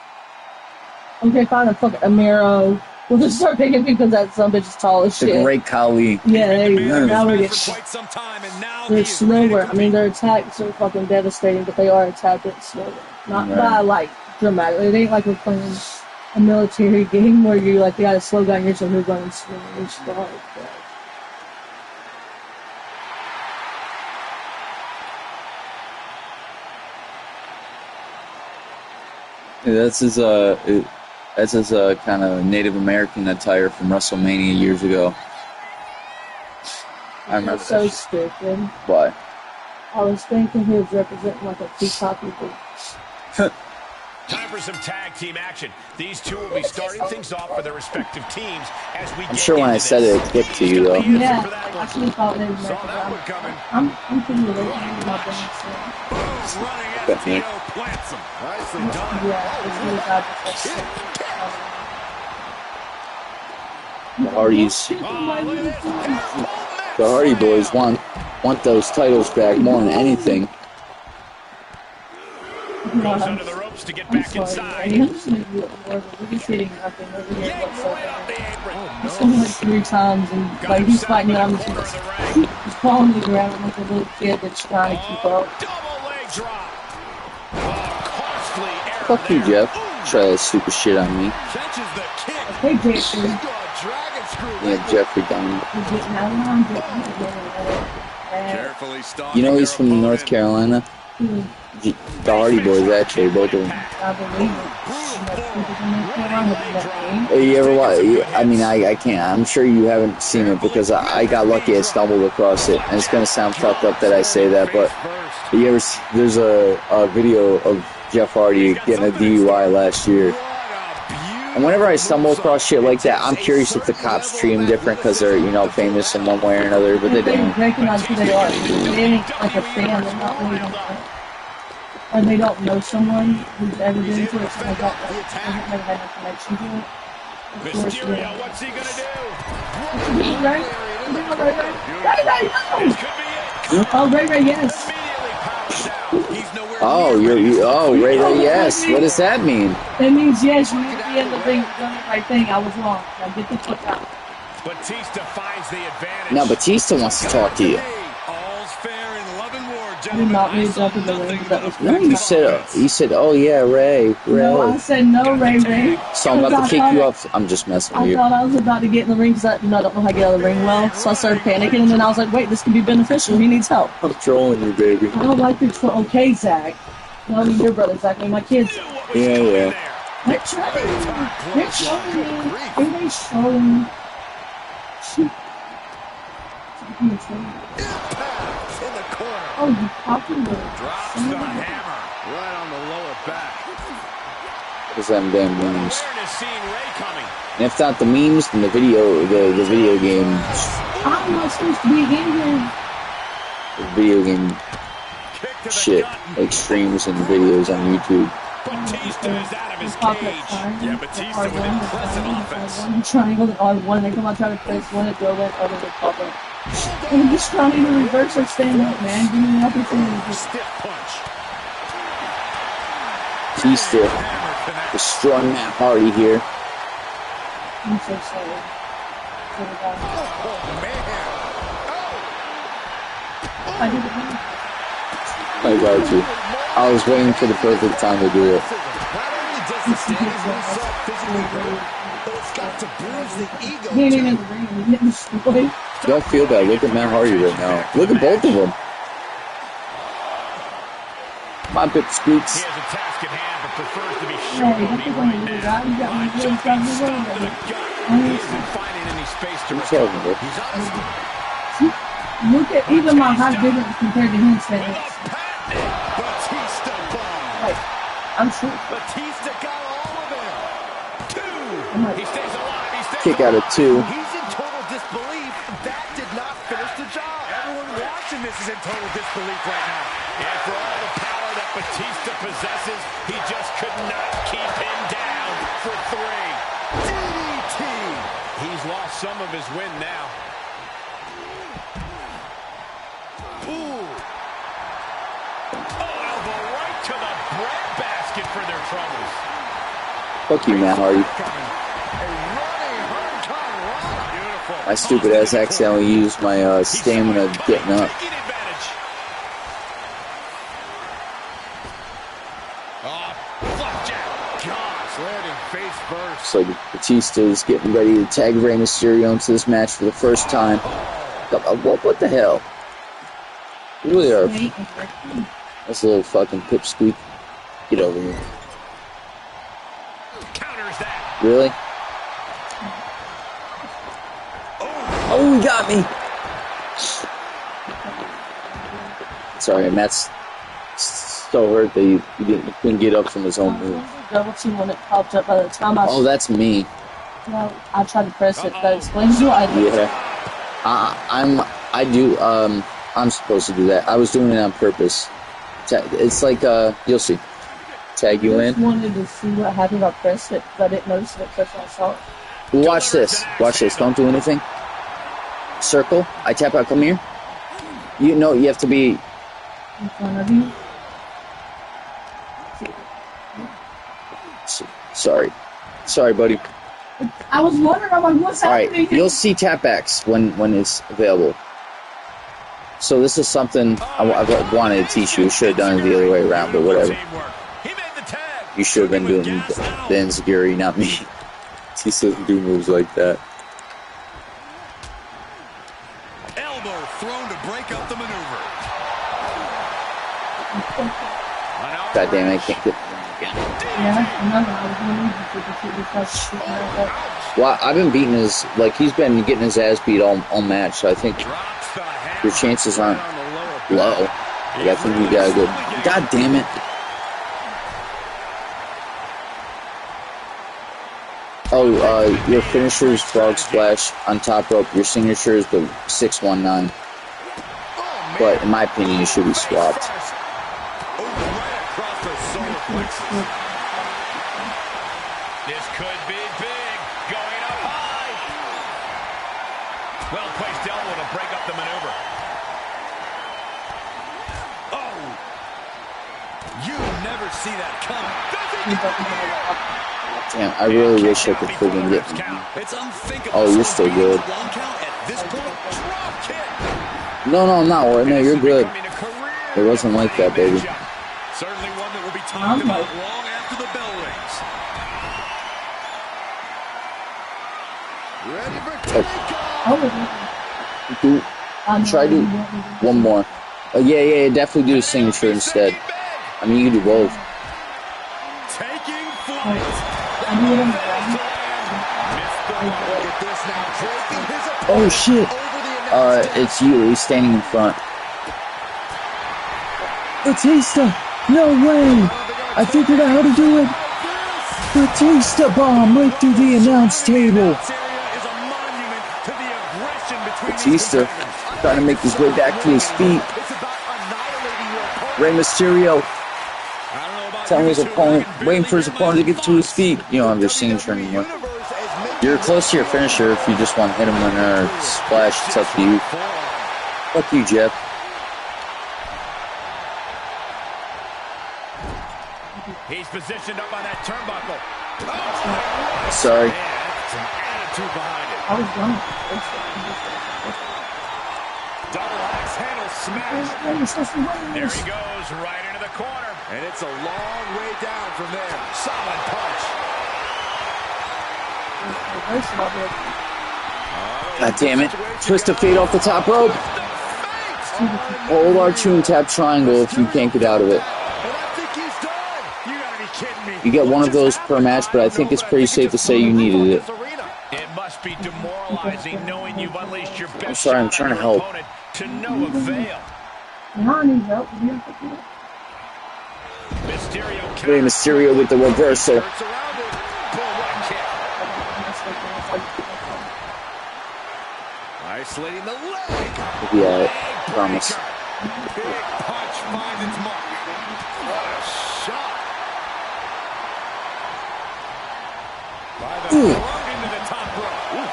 Okay, fine, a fucking Amaro. We'll just start picking people because that son bitch is tall as shit. The Great Khali. Yeah, there you go. Now we're getting. They're slower. I mean, their attacks are fucking devastating, but they are attacking slower. Not by like dramatically. It ain't like we're playing a military game where you like you gotta slow down yourself. You're running slow. It's like that. That's his kind of Native American attire from WrestleMania years ago. I remember That's so stupid. Why? I was thinking he was representing like a peacock people. Time for some tag team action. These two will be starting things off for their respective teams as we I'm sure when I said it clicked to you though. Yeah, I actually thought they were I'm pretty related to my brain. Definitely. Yeah, it's really bad. The Hardy Boys want those titles back more than anything. Under the ropes to get back inside. We're just hitting nothing over here whatsoever. He's coming like 3 times and like he's fighting on the he's falling to the ground like a little kid that's trying to keep up. Fuck you, Jeff. Try that stupid shit on me. Hey, Jeffrey. Yeah, Jeffrey Dahmer. You know he's from North Carolina? The Hardy Boys, actually, both of them. You ever watch? I mean, I can't. I'm sure you haven't seen it because I got lucky. I stumbled across it, and it's gonna sound fucked up that I say that, but you ever? There's a video of Jeff Hardy getting a DUI last year. And whenever I stumble across shit like that, I'm curious if the cops treat him different because they're, famous in one way or another, but they don't. They recognize who they are. They ain't like a fan. They're not really or they don't know someone who's ever been to it, so they don't never had a connection to it. Mysterio, what's he gonna do? Oh, Ray, yes. Oh, Ray, yes. What does that mean? That means yes, you need to be in the ring, done the right thing. I was wrong. Now get the fuck out. Batista finds the advantage. Now Batista wants to talk to you. All's fair in love and war, You not me jump in the ring. That was No, you said, oh yeah, Ray. No, I said no, Ray. So I'm about to kick you off. I'm just messing with you. I thought I was about to get in the ring because I don't know how to get out of the ring well. So I started panicking, and then I was like, wait, this could be beneficial. He needs help. I'm trolling you, baby. I don't like your troll. Okay, Zach. No, your brother, Zach. I mean, my kids. Yeah. They're trolling me. They're trolling me. Impact in the corner. Oh, you talking to Drops the hammer right on the lower back. Because them damn memes. Awareness seeing Ray coming. And if not the memes, then the video games. I'm not supposed to be in here. The video game shit, like streams and videos on YouTube. Batista is out of his cage. Yeah, Batista with impressive offense. Triangle and R1, and they come out trying to place one at throw it, other than pop up. And I'm just trying to reverse or stand up, man. Give me an opportunity. Stiff punch. Batista destroying Matt Hardy here. I'm so sorry. Oh, man. I did it wrong. I got you. I was waiting for the perfect time to do it. Not only does the standings result physically great, but it's got to bruise the ego. He ain't even in the ring. He's getting destroyed. Don't feel bad. Look at Matt Hardy right now. Look at both of them. Come on, Pip Scoots. He has a task at hand, but prefers to be Hey, short what on the me one right you now. got? You got me really Jumping trying to stop go. to the gut. Oh, He isn't finding any space to What's recover. happening, bro? He's on his Look at even my high difference compared to him standing. Batista bomb. Like, I'm sure. Batista got all of him. I'm like, He stays alive. He stays Kick out of 2. He's in total disbelief. That did not finish the job. Everyone watching this is in total disbelief right now. And for all the power that Batista possesses, he just could not keep him down for 3. DDT. He's lost some of his wind now. Ooh. Oh, elbow right to the breadbasket for their troubles. Fuck you, Matt Hardy. My stupid ass accidentally used my stamina getting up. So Batista's getting ready to tag Rey Mysterio into this match for the first time. What the hell? You really are. That's a little fucking pipsqueak. Get over here. Counters that. Really? Oh, he got me! Sorry, Matt's so hurt that he couldn't get up from his own move. Double team when it popped up by the time I... Oh, that's me. Well, I tried to press it. That explains what I did. Yeah. I'm supposed to do that. I was doing it on purpose. It's like, you'll see. Tag you I in. just wanted to see what happened if I pressed it, but I didn't notice it first when I saw it. Watch this. Watch this. Don't do anything. Circle. I tap out. Come here. You know, you have to be... In front of you. Sorry, buddy. I was wondering, I'm like, what's happening? Alright, you'll see tapbacks when it's available. So this is something I've wanted to teach you. Should have done it the other way around, but whatever. You should have been doing the Enziguri, not me. He doesn't do moves like that. Elbow thrown to break up the maneuver. God damn it, I can't get them again. Yeah, remember, I was wondering if you could Well, I've been beating his, like, he's been getting his ass beat all match, so I think your chances aren't low. Like, I think you gotta go. God damn it. Oh, your finisher is Frog Splash on top rope. Your signature is the 619. But in my opinion, it should be swapped. This could be big. Going up high. Well placed elbow to break up the maneuver. Oh. You never see that coming. Damn, I really wish I could friggin' get me. Oh, you're still good. No, I'm not. No, you're good. It wasn't like that, baby. Certainly one that will be talked about long after the bell rings. Try to do one more. Yeah, definitely do the signature instead. I mean, you can do both. Oh shit! It's you. He's standing in front. Batista! No way! I figured out how to do it! Batista bomb right through the announce table! Batista trying to make his way back to his feet. Rey Mysterio telling his opponent, waiting for his opponent to get to his feet. You don't have your signature anymore. You're close to your finisher if you just want to hit him in a splash. It's up to you. Fuck you, Jeff. He's positioned up on that turnbuckle. Sorry. Some attitude behind it. I was wrong. Double axe handle smash. There he goes, right into the corner. And it's a long way down from there. Solid punch. God damn it. Twist of fate off the top rope. Hold R2 and tap triangle if you can't get out of it. You get one of those per match, but I think it's pretty safe to say you needed it. It must be demoralizing knowing you've unleashed your best. I'm sorry, I'm trying to help. To no avail. Rey Mysterio with the reversal. Isolating the leg. Yeah, I promise. Big punch finds its mark. What a shot. By the front into the top rope.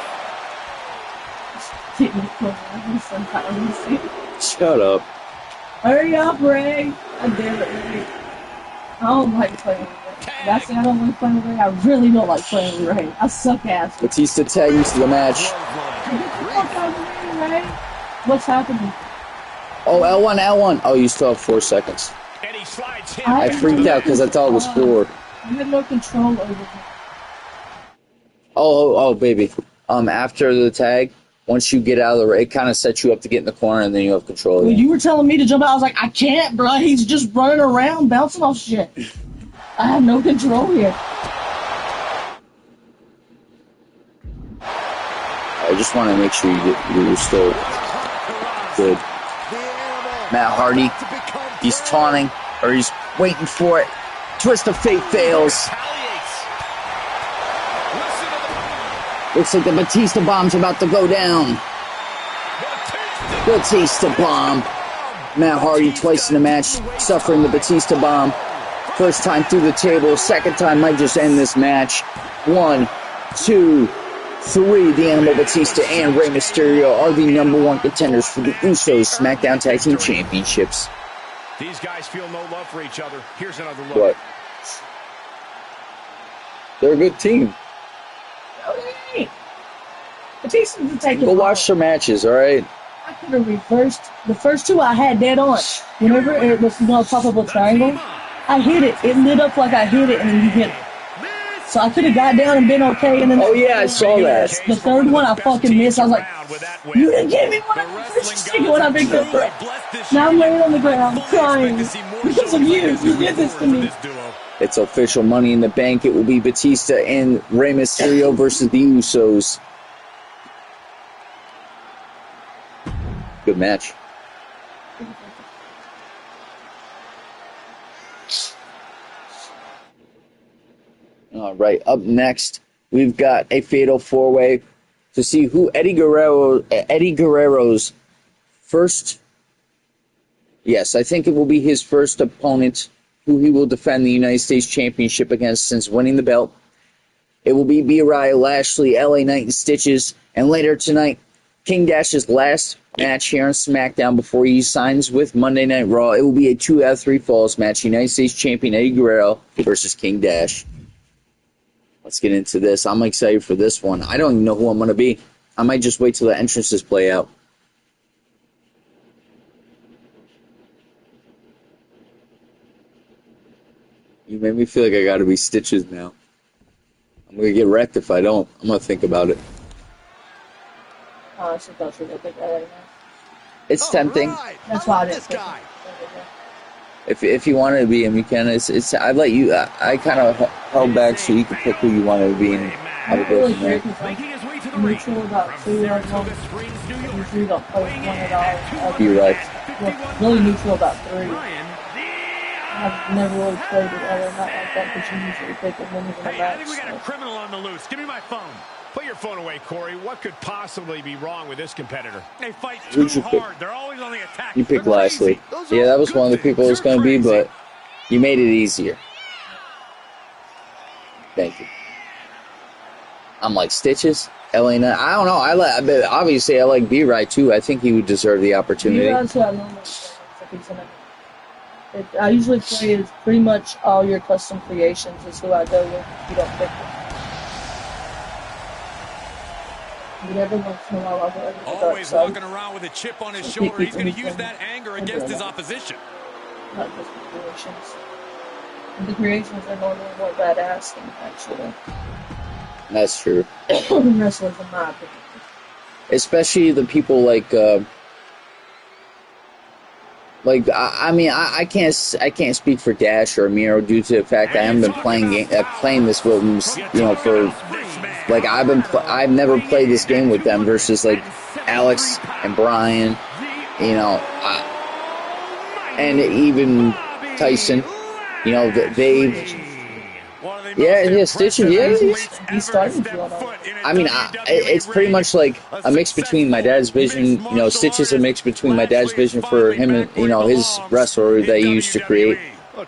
Shut up. Hurry up, Ray. I dare it, Ray. I don't like playing with Ray. That's it, I don't like playing with Ray. I really don't like playing with Ray. I suck ass. Batista tagged into the match. Get the fuck out of me, Ray. What's happening? Oh, L1. Oh, you still have 4 seconds. And he slides him. I freaked out because I thought it was 4. I had no control over him. Oh, baby. After the tag, once you get out of the ring, it kind of sets you up to get in the corner, and then you have control. Well, you were telling me to jump out. I was like, I can't, bro. He's just running around, bouncing off shit. I have no control here. I just want to make sure you're still good. Matt Hardy, he's taunting, or he's waiting for it. Twist of fate fails. Looks like the Batista bomb's about to go down. Batista bomb. Matt Hardy twice in the match, suffering the Batista bomb. First time through the table, second time might just end this match. 1, 2, 3. The Animal Batista and Rey Mysterio are the #1 contenders for the Usos Smackdown Tag Team Championships. These guys feel no love for each other. Here's another look. What? They're a good team. Okay. Batista's taking. Go watch their matches, all right? I could have reversed the first 2. I had dead on. Whenever it was pop up a triangle, I hit it. It lit up like I hit it, and then you hit it. So I could have got down and been okay. And then I saw that. The third one I fucking missed. I was like, you didn't give me one of the first two when I picked up. Now I'm laying on the ground crying because of you. You did this to me. It's official. Money in the Bank. It will be Batista and Rey Mysterio versus the Usos. Good match. All right, up next, we've got a fatal 4-way to see who Eddie Guerrero's first. Yes, I think it will be his first opponent who he will defend the United States Championship against since winning the belt. It will be Uriah Lashley, LA Knight, and Stitches. And later tonight, King Dash's last match here on SmackDown before he signs with Monday Night Raw. It will be a 2 out of 3 falls match. United States Champion Eddie Guerrero versus King Dash. Let's get into this. I'm excited for this one. I don't even know who I'm going to be. I might just wait till the entrances play out. You made me feel like I got to be Stitches now. I'm going to get wrecked if I don't. I'm going to think about it. Oh, I should go through that right now. It's tempting. That's why I didn't think If you wanted to be him, you can. It's. I let you. I kind of held back so you could pick who you wanted to be and have a go from there. neutral about two of them. Usually don't post one at all. You're right. Well, really neutral about three. I've never really played it other not like that, but you usually pick them when you're in a Hey, I match. think we got a criminal on the loose. Give me my phone. Put your phone away, Corey. What could possibly be wrong with this competitor? They fight too hard. They're always on the attack. You picked Lashley. Yeah, that was one of the people it was going to be, but you made it easier. Thank you. I'm like, Stitches? LA Knight? I don't know. Obviously, I like B-Right, too. I think he would deserve the opportunity. Yeah, that's what I normally say. I usually play is pretty much all your custom creations is who I go with if you don't pick them. But every once in a while I'll go over the Always dark walking around with a chip on his shoulder. He's going to use that anger against his opposition. Not just the creations. And the creations are normally more badass than actually That's true. wrestlers, in my opinion. Especially the people like I mean, I can't speak for Dash or Miro due to the fact that I haven't been playing this with them, you know, for like I've never played this game with them versus like Alex and Brian, you know, and even Tyson, you know, Stitches, He's starting to go. I mean, it's pretty much like a mix between my dad's vision, you know, Stitch is a mix between my dad's vision for him and, you know, his wrestler that he used to create,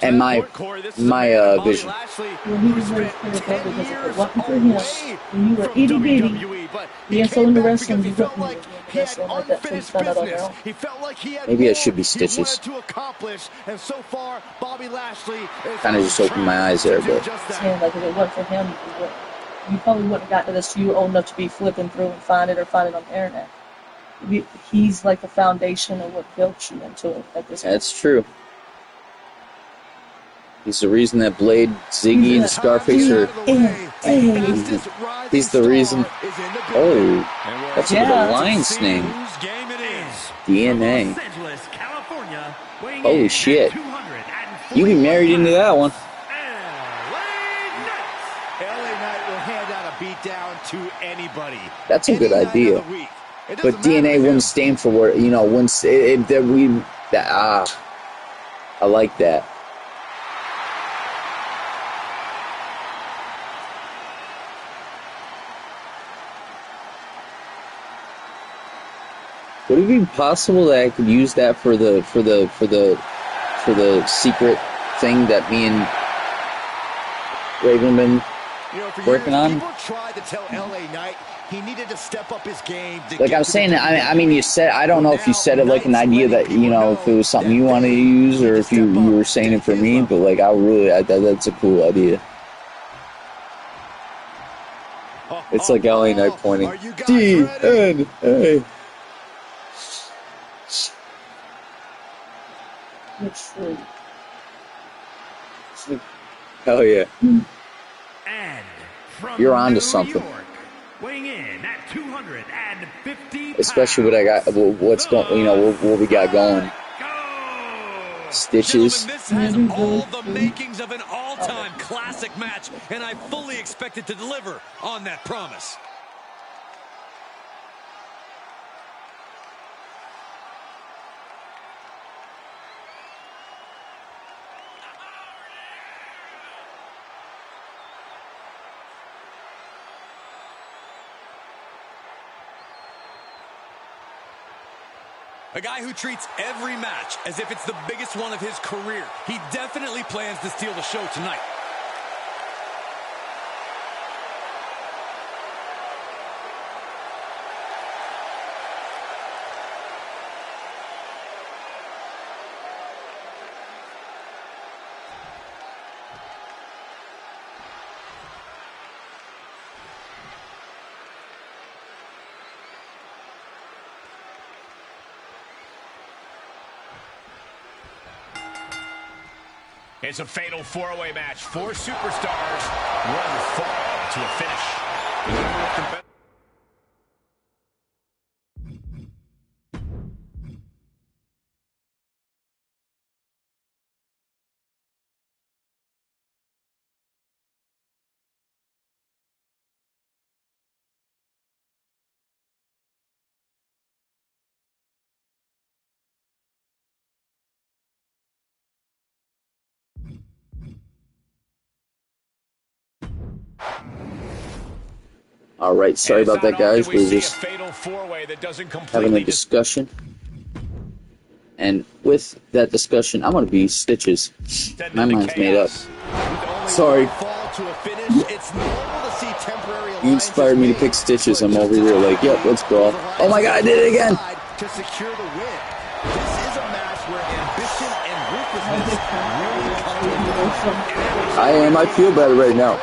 and my vision. Well, he was very critical because if it wasn't for him, when you were itty bitty, being so into wrestling, you wouldn't be doing wrestling like that, so you found out on your own. Maybe I should be Stitches. Kind of just opened my eyes there, but. Saying, like, if it wasn't for him, you probably wouldn't have gotten to this. You were old enough to be flipping through and find it on the internet. He's like the foundation of what built you into it at this point. That's true. He's the reason that Blade, Ziggy, and Scarface are. He's the reason. Oh, that's a good alliance name. DNA. Holy shit. You be married into that one. To anybody. That's a good idea. But DNA wouldn't stand for what, you know, I like that. Would it be possible that I could use that for the secret thing that me and Raven been working on? Tried to tell LA Knight he needed to step up his game. Like I'm saying, I mean, you said, I don't know if you said it like an idea that, you know, if it was something you wanted to use or if you were saying it for me, but like that's a cool idea. It's like LA Knight pointing. DNA. Hell yeah. You're onto something. Weighing in at 250 Especially what I got, what's going, you know, what we got going. Stitches. This has all the makings of an all-time classic match, and I fully expect it to deliver on that promise. A guy who treats every match as if it's the biggest one of his career. He definitely plans to steal the show tonight. It's a fatal four-way match. Four superstars, one fall to a finish. Alright, sorry about that, guys. We're just having a discussion. And with that discussion, I'm going to be Stitches. My mind's made up. Sorry. You inspired me to pick Stitches. I'm over here like, yep, let's go. Oh my god, I did it again! I feel better right now.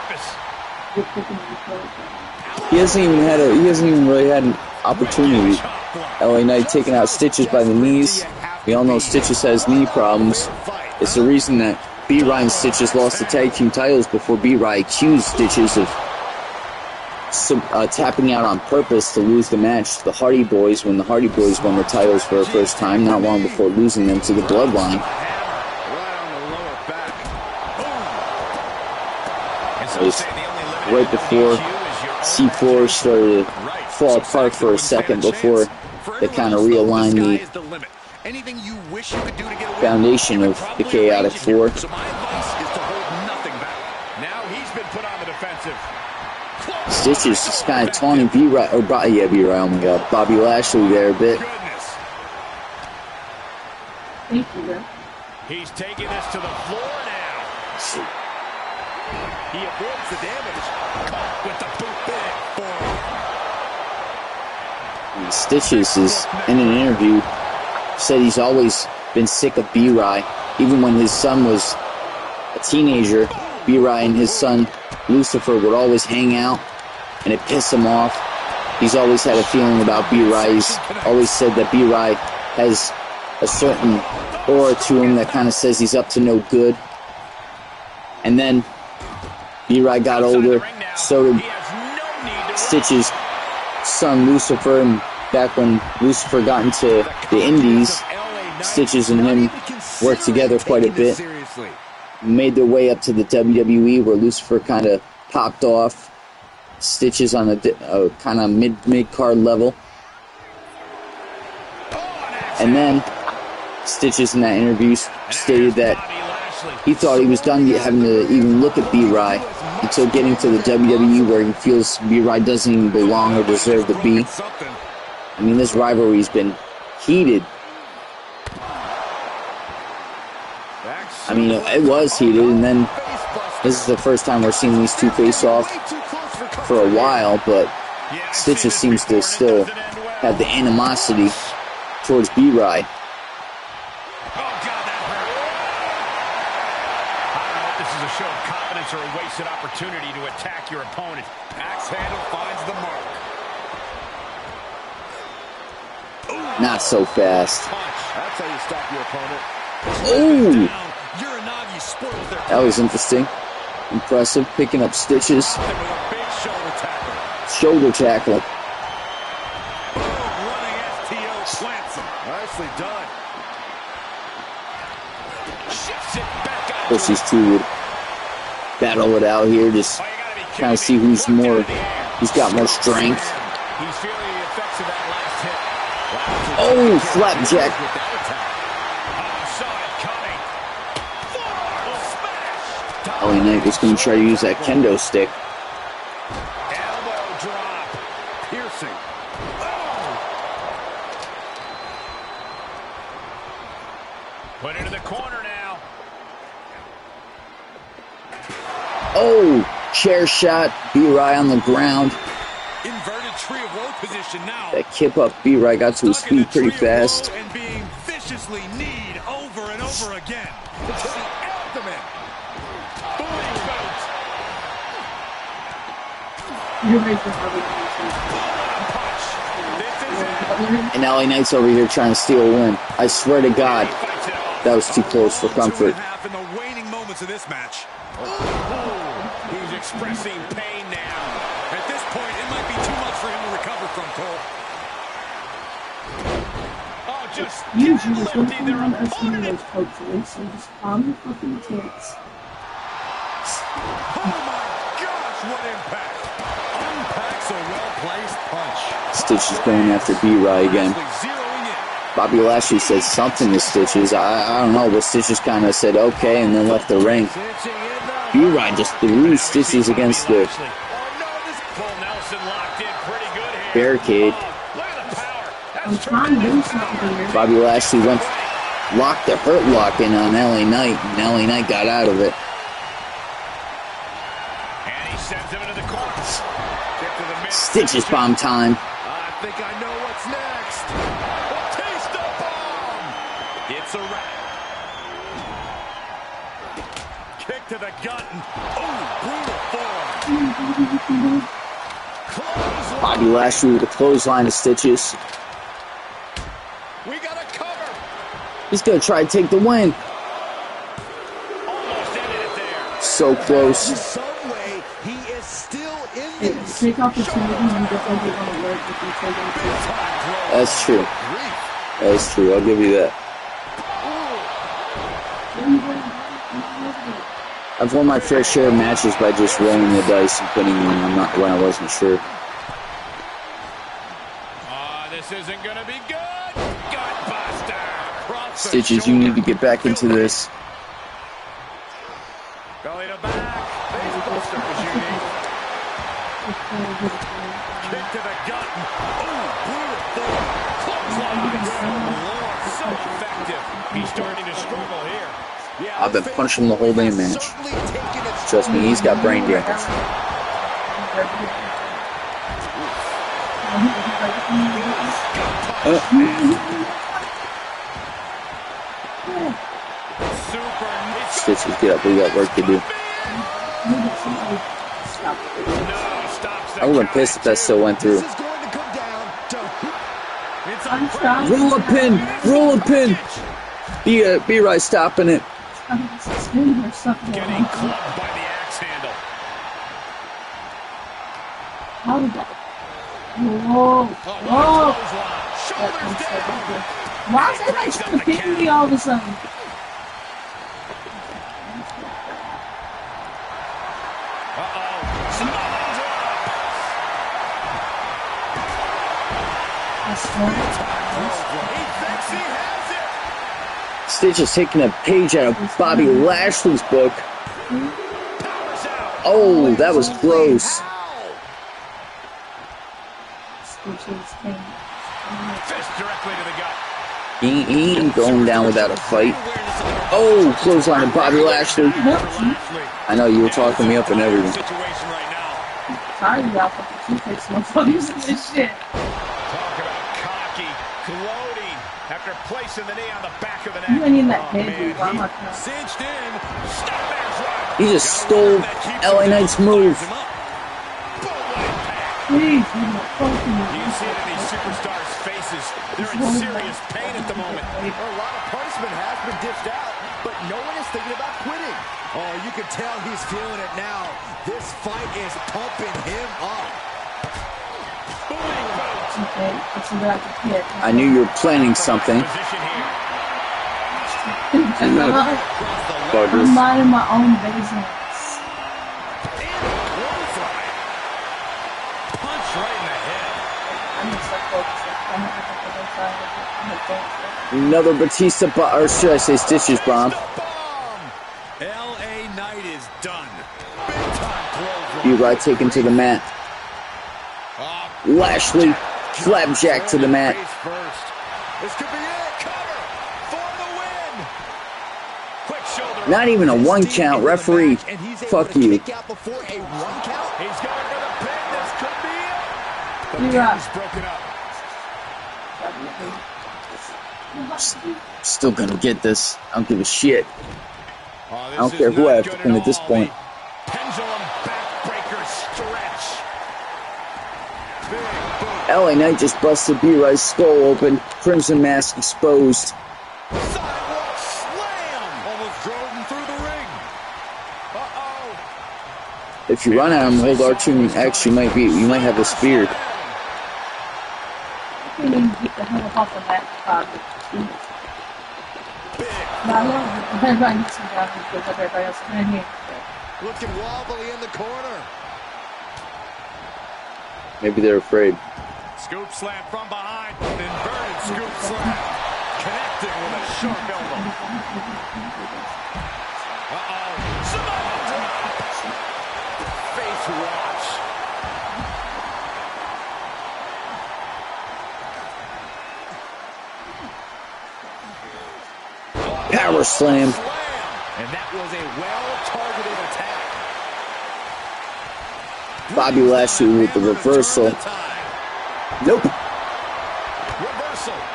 He hasn't even really had an opportunity. LA Knight taking out Stitches by the knees. We all know Stitches has knee problems. It's the reason that B-Rye and Stitches lost the tag team titles before B-Rye accused Stitches of tapping out on purpose to lose the match to the Hardy Boys when the Hardy Boys won the titles for the first time, not long before losing them to the Bloodline. It was right before C4 started to fall apart for a second before they kind of realigned the foundation of the Chaotic Four. Stitches just kind of taunting B-Rye, B-Rye, oh my god, Bobby Lashley there a bit. Thank you, bro. He's taking this to the floor now. He avoids the damage. Caught with the boot big forward. Stitches is in an interview said he's always been sick of B-Rye. Even when his son was a teenager, B-Rye and his son Lucifer would always hang out, and it pissed him off. He's always had a feeling about B-Rye. He's always said that B-Rye has a certain aura to him that kind of says he's up to no good. And then B-Rye got older, so did Stitch's son Lucifer, and back when Lucifer got into the Indies, Stitches and him worked together quite a bit. Made their way up to the WWE, where Lucifer kind of popped off. Stitches on a kind of mid-card level. And then Stitches in that interview stated that he thought he was done having to even look at B-Rye until getting to the WWE, where he feels B-Rye doesn't even belong or deserve to be. I mean, this rivalry's been heated. I mean, it was heated, and then this is the first time we're seeing these two face off for a while, but Stitches seems to still have the animosity towards B-Rye. Show of confidence or a wasted opportunity to attack your opponent. Axe handle finds the mark. Not so fast. That's how you stop your opponent. Oh! That was interesting. Impressive. Picking up Stitches. Shoulder tackle. Nicely done. Of course, these two would battle it out here, just kind of see who's got more strength. Oh, flapjack. LA Knight was going to try to use that kendo stick. Elbow drop. Piercing. Put into the corner now. Oh, chair shot. B-Rye on the ground. Inverted tree of woe position now. That kip up, B-Rye got to his feet pretty fast. And being viciously kneed over and over again. To the abdomen. And LA Knight's over here trying to steal a win. I swear to God, that was too close for comfort. In the waning moments of this match. He's expressing pain now. At this point, it might be too much for him to recover from, Cole. Oh, just usually something I'm asking those coaches, so just calm your fucking tits. Oh my gosh, what impact! Unpacks a well-placed punch. Stitches going after B-Rye again. Bobby Lashley said something to Stitches. I don't know, but Stitches kind of said okay and then left the ring. B-Rye just threw Stitches against the barricade. I'm trying to do something here. Bobby Lashley locked the Hurt Lock in on LA Knight, and LA Knight got out of it. And he sends him into the corner. Stitches bomb time. I think I know what's next. Batista bomb. It's a wrap. Kick to the gut. Oh, brutal form. Bobby Lashley with a clothesline of Stitches. We got a cover. He's going to try to take the win. Almost ended it there. So close. Some way, he is still in this. Take opportunities and defend it on the work if you take it. That's true. That's true. I'll give you that. I've won my fair share of matches by just rolling the dice and putting in when I wasn't sure. This isn't gonna be good. Gutbuster. Stitches, you need to get back into this. Belly to back. Facebuster was unique. Kick to the gut. Ooh, brutal form. Clothesline. So effective. He's starting to struggle here. Yeah, I've been punching him the whole damn match. Trust me, he's got brain damage. Stitches, get up. We got work to do. I would have been pissed if that still went through. Roll a pin! Roll a pin! Be right stopping it. Getting clubbed by the axe handle. How did that? Whoa! Whoa! Why is everybody trying to pick me all of a sudden? Stitch is taking a page out of Bobby Lashley's book. Oh, that was close. Fist directly to the gut. He ain't going down without a fight. Oh, clothesline of Bobby Lashley. I know, you were talking me up and everything. Situation right now. Sorry, y'all, but you take some motherfuckers in this shit. Talk about cocky, gloating after placing the knee on the back of the neck. You ain't in that head, why am I Cinched in. Snapman's right. He just stole LA Knight's move. Please, You can see it in these superstars' faces. They're in serious pain at the moment. A lot of punishment has been dished out, but no one is thinking about quitting. Oh, you can tell he's feeling it now. This fight is pumping him up. I knew you were planning something. I'm minding my own business. Punch right in the head. Another Batista or should I say Stitches bomb. L.A. Knight is done. Big time close. Be right taken to the mat. Lashley, flapjack to the mat. This could be it. Cover for the win. Quick shoulder. Not even a 1 count, referee. Fuck you. Kick out before a 1 count. He's going for the pin. This could be it. The Yeah. pin's broken up. Still gonna get this. I don't give a shit. Oh, I don't care who I have to pin at this point. Pendulum backbreaker stretch. Big boot. LA Knight just busted B-Rice's skull open. Crimson Mask exposed. Sidewalk slam. Almost drove him through the ring. Uh-oh. If you run at him, hold R2 and X, you might have a spear. I can't even get the hell up off the mat. Everybody needs to down because everybody else is in here. Looking wobbly in the corner. Maybe they're afraid. Scoop slam from behind. Inverted scoop slam. Connecting with a sharp elbow. Uh-oh. Samoa drop. Face watch. power slam. And that was a well-targeted attack. Bobby Lashley with the reversal. Nope.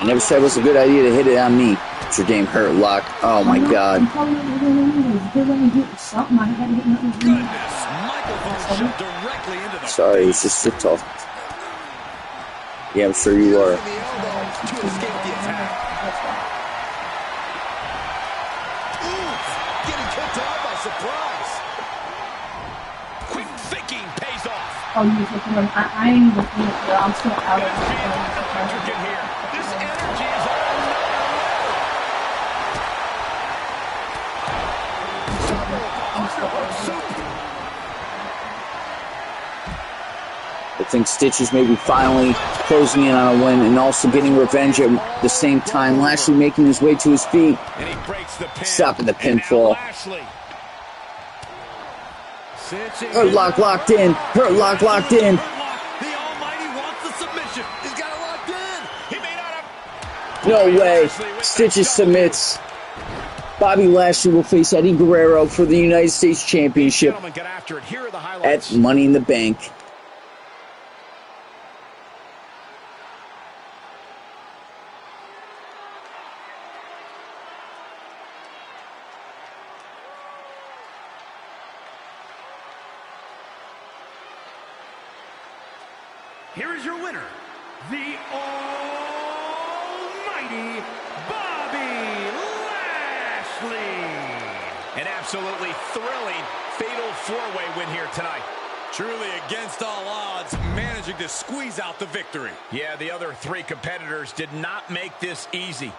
I never said it was a good idea to hit it on me. It's your damn hurt lock. Oh my god. Sorry, it's just shit talk. Yeah, I'm sure you are. Quick thinking pays off. Oh, you looking at I ain't looking at you. I'm still out of it. This energy is all I think Stitches maybe finally closing in on a win and also getting revenge at the same time. Lashley making his way to his feet. and he breaks the pin. Stopping the pinfall. Lashley. Hurt lock locked in. Hurt lock locked in. The Almighty wants the submission. He's got it locked in. He may not have. No way. Stitches submits. Bobby Lashley will face Eddie Guerrero for the United States Championship Gentlemen, get after it. Here are the highlights. at Money in the Bank. Here is your winner, the almighty Bobby Lashley. An absolutely thrilling fatal four-way win here tonight. Truly against all odds, managing to squeeze out the victory. Yeah, the other three competitors did not make this easy.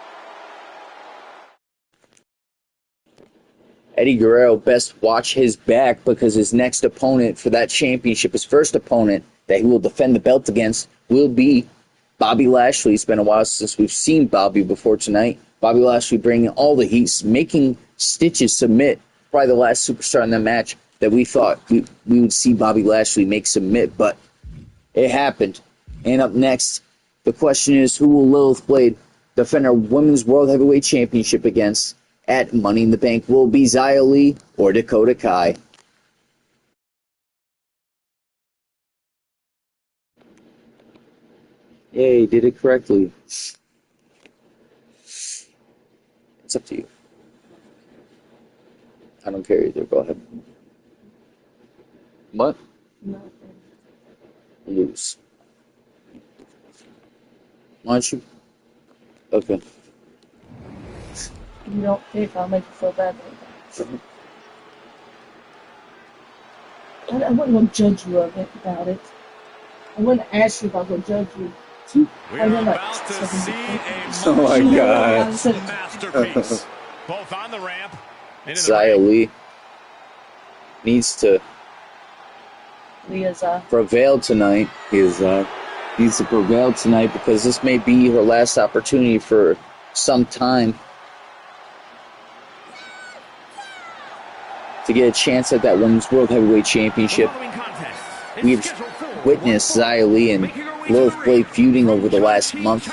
Eddie Guerrero best watch his back because his next opponent for that championship, his first opponent that he will defend the belt against, will be Bobby Lashley. It's been a while since we've seen Bobby before tonight. Bobby Lashley bringing all the heat, making Stitches submit. Probably the last superstar in the match that we thought we would see Bobby Lashley make submit, but it happened. And up next, the question is, who will Lilith Blade defend her Women's World Heavyweight Championship against at Money in the Bank? Will it be Xia Li or Dakota Kai? Yay, did it correctly. It's up to you. I don't care either. Go ahead. What? Nothing. Lose. Why don't you? Okay. You don't think I'll make you feel bad I wouldn't want to judge you about it. I wouldn't ask you if I was going to judge you. We are about to see a Oh my God. masterpiece. Both on the ramp. Into the Xia ring. Li needs to Leah's prevail tonight. Needs to prevail tonight because this may be her last opportunity for some time to get a chance at that Women's World Heavyweight Championship. We've witnessed Xia Li and Lilith Blade feuding over the last month.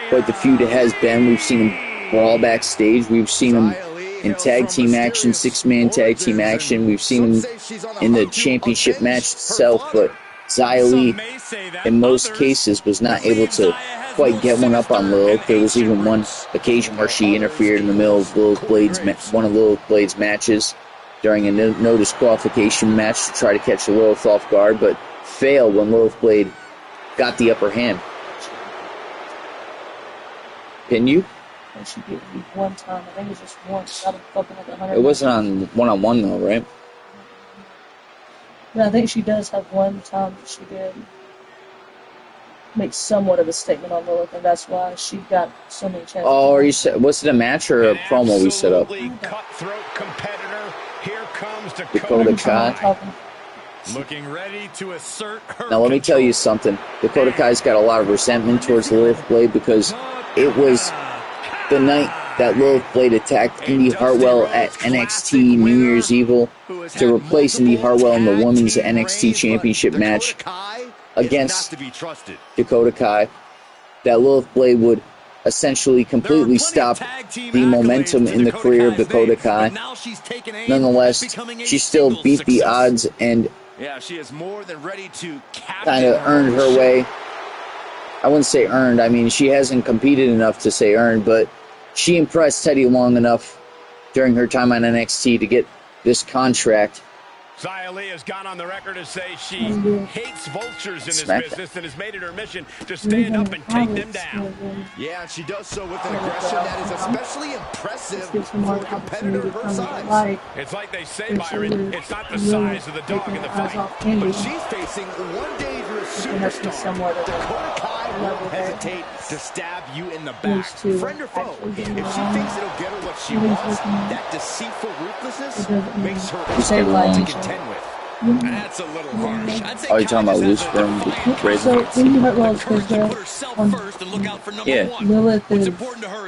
Quite the feud it has been. We've seen them brawl backstage. We've seen them in tag team action, six-man tag team action. We've seen them in the championship match itself, but Xia Li, in most cases, was not able to quite get one up on Lilith. There was even one occasion where she interfered in the middle of one of Lilith Blade's matches during a no disqualification match to try to catch Lilith off guard, but failed when Lilith Blade got the upper hand. Pin you? and she beat me one time. I think it was just once. Out of fucking like 100. It wasn't on one-on-one though, right? Yeah, I think she does have one time that she did make somewhat of a statement on Lilith, and that's why she got so many chances. Oh, are you was it a match or a promo we set up? Cutthroat competitor. Here comes Dakota Kai. Looking ready to assert her Now let me tell you something. Dakota Kai's got a lot of resentment towards Lilith Blade because it was the night that Lilith Blade attacked Indy Hartwell at NXT New Year's Evil to replace Indy Hartwell in the Women's NXT Championship match against Dakota Kai, that Lilith Blade would essentially completely stopped the momentum in the career of Dakota Kai. Nonetheless, she still beat the odds and she is more than ready to kind of earned her way. I wouldn't say earned. I mean, she hasn't competed enough to say earned, but she impressed Teddy Long enough during her time on NXT to get this contract. Xia Li has gone on the record to say she hates vultures in this business and has made it her mission to stand up and take them down. Yeah, and she does so with an aggression that is especially impressive for a competitor her size. It's like they say, Byron, it's not the size of the dog in the fight. But she's facing one dangerous superstar. Dakota Kai won't hesitate to stab you in the back. Friend or foe, if she thinks it'll get her what she wants, that deceitful ruthlessness makes her hard to contend with. That's a little harsh. Are you talking about loose from So, in the well, Lilith is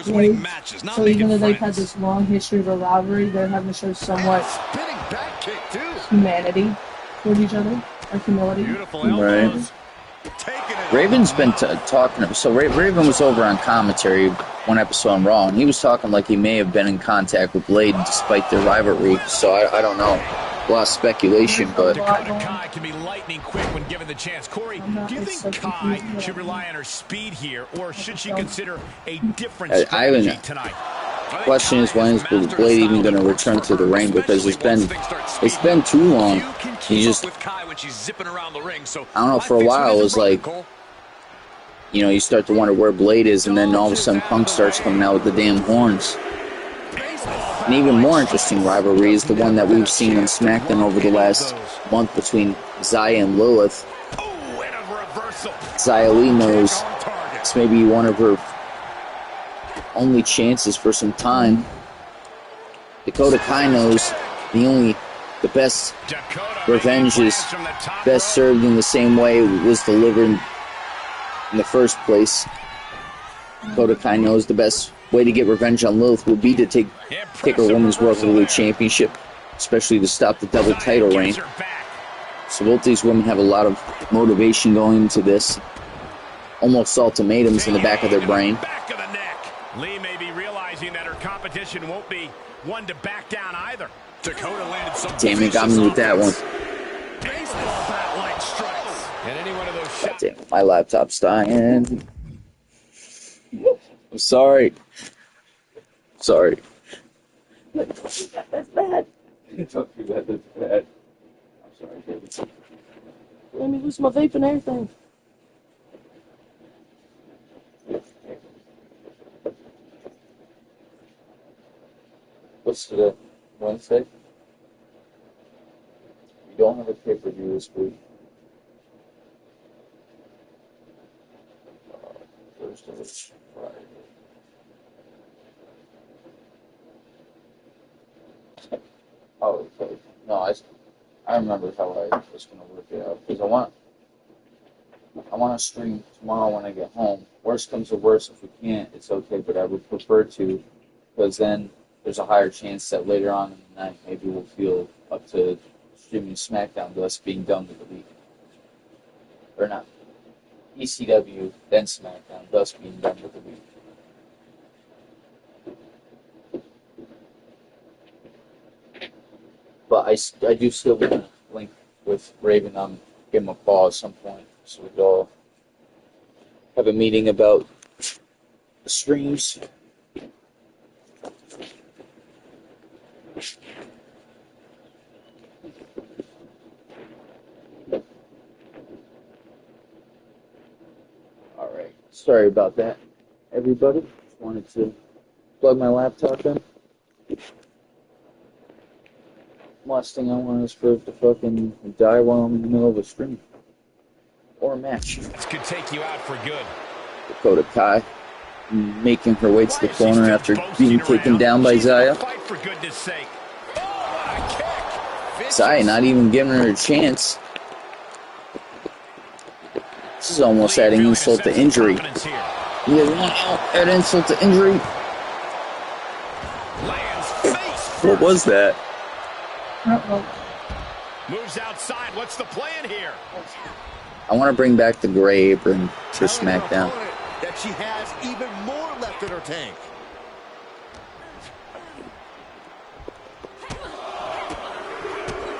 Blade. So even though they've had this long history of a rivalry, they're having to show somewhat humanity toward each other, or humility. Right. Raven's been talking. So Raven was over on commentary one episode on Raw, and he was talking like he may have been in contact with Blade despite their rivalry. So I don't know. A lot of speculation, but Dakota Kai can be lightning quick when given the chance. Corey, do you think Kai should rely on her speed here, or should she consider a different strategy tonight? The question is, when is Blade even going to return to the ring? Because it's been too long. He just, I don't know, for a while it was like, you know, you start to wonder where Blade is, and then all of a sudden Punk starts coming out with the damn horns. An even more interesting rivalry is the one that we've seen on Smackdown over the last month between Xia and Lilith. Xia Li knows it's maybe one of her only chances for some time. Dakota Kai knows the best revenge is best served in the same way it was delivered in the first place. Dakota Kai knows the best way to get revenge on Lilith would be to take her Women's World Heavyweight Championship, especially to stop the double title reign. So both these women have a lot of motivation going into this. Almost ultimatums in the back of their brain. Lee may be realizing that her competition won't be one to back down either. Dakota landed some. Damn it, got me with that one. Baseball bat like strikes. And any one of those shots. Damn it, my laptop's dying. I'm sorry. Sorry. That's bad. That's bad. I'm sorry, David. Let me lose my vape and everything. What's today? Wednesday? We don't have a pay-per-view this week. Thursday, Friday. Oh, okay. No, I remember how I was going to work it out. Because I want to stream tomorrow when I get home. Worst comes to worst, if we can't, it's okay, but I would prefer to, because then there's a higher chance that later on in the night, maybe we'll feel up to streaming Smackdown, thus being done with the week. Or not. ECW, then Smackdown, thus being done with the week. But I do still want to link with Raven on, give him a call at some point, so we could all have a meeting about the streams. Alright, sorry about that, everybody. Just wanted to plug my laptop in. Last thing I want is for it to fucking die while I'm in the middle of a stream. Or a match. This could take you out for good. Dakota Kai making her way to the corner after being taken down by Xia. For goodness sake. Xia not even giving her a chance. This is almost adding insult to injury. You guys want to add insult to injury? What was that? Moves outside. What's the plan here? I want to bring back the gray apron for SmackDown. that she has even more left in her tank.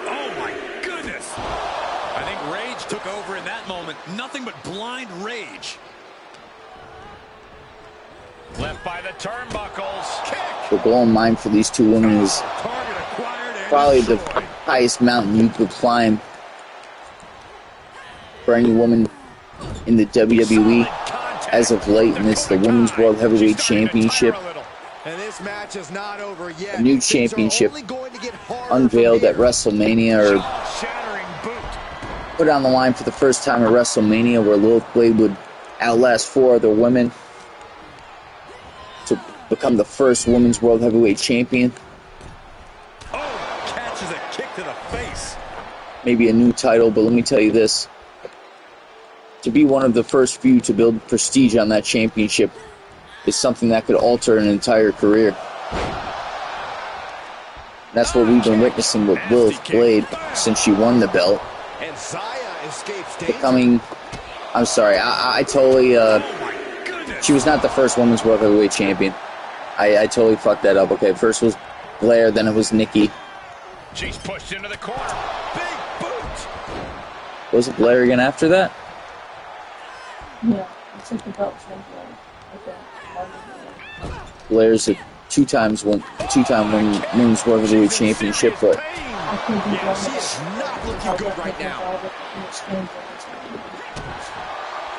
Oh my goodness! I think rage took over in that moment. Nothing but blind rage. Left by the turnbuckles. Kick. The goal in mind for these two women is probably the highest mountain you could climb for any woman in the WWE as of late, and it's the Women's World Heavyweight Championship. And this match is not over yet. A new championship unveiled at WrestleMania, or put on the line for the first time at WrestleMania, where Lilith Blade would outlast 4 other women to become the first Women's World Heavyweight Champion. Oh, catches a kick to the face. Maybe a new title, but let me tell you this. To be one of the first few to build prestige on that championship is something that could alter an entire career. That's what we've been witnessing with Lilith Blade since she won the belt. And Zaya escapes Becoming, I'm sorry, I totally, she was not the first Women's World Heavyweight Champion. I totally fucked that up. Okay, first was Blair, then it was Nikki. She's pushed into the corner. Big boot. Was it Blair again after that? Yeah, it's like the belt change. Okay. Blair's a two-time Women's World Heavyweight Championship, but I could be wrong. She's not looking good right now.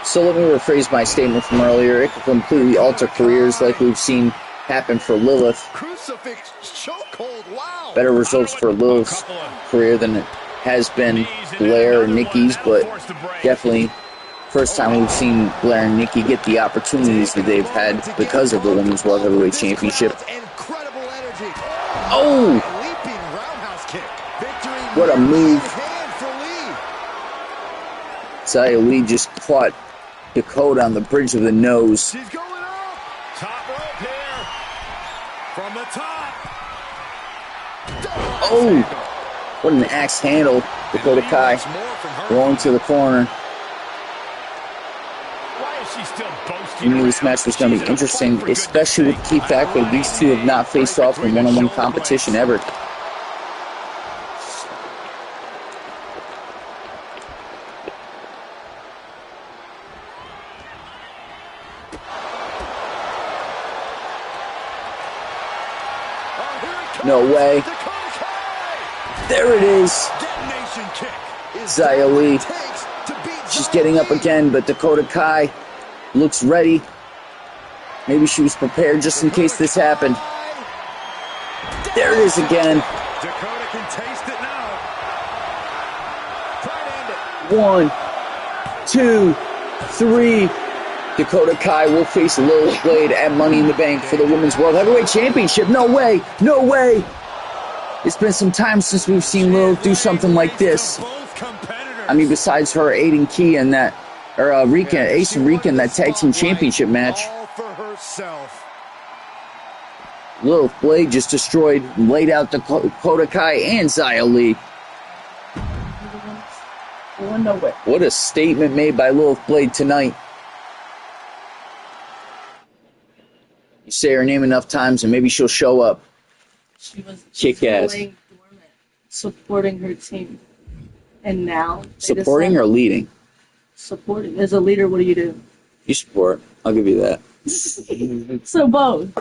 so let me rephrase my statement from earlier. It could completely alter careers like we've seen happen for Lilith. Crucifix chokehold, wow. Better results for Lilith's career than it has been Blair or Nikki's, but definitely first time we've seen Blair and Nikki get the opportunities that they've had because of the Women's World Heavyweight Championship. Incredible energy. Oh! Leaping roundhouse kick. Victory. What a move. Hand for Lee. Zaya Lee just caught Dakota on the bridge of the nose. She's going up. Top rope here. From the top. Oh! What an axe handle. Dakota Kai rolling to the corner. She's still boasting. You knew this match was going to be interesting, especially with the key fact that these two have not faced off in one-on-one competition ever. No way. There it is. Zaya Lee. She's getting up again, but Dakota Kai looks ready. Maybe she was prepared just in case this happened. There it is again. Dakota can taste it now. Try to end it. 1, 2, 3. Dakota Kai will face Lilith Blade at Money in the Bank for the Women's World Heavyweight Championship. No way! No way! It's been some time since we've seen Lilith do something like this. I mean, besides her aiding Key in that, or Ace and Rika in that tag team championship match. All for herself. Lilith Blade just destroyed, laid out Dakota Kai and Zaya Lee. What a statement made by Lilith Blade tonight. You say her name enough times and maybe she'll show up. She was Kick ass. laying dormant, supporting her team. And now Supporting or leading? Supporting. As a leader, what do you do? You support. I'll give you that. So both.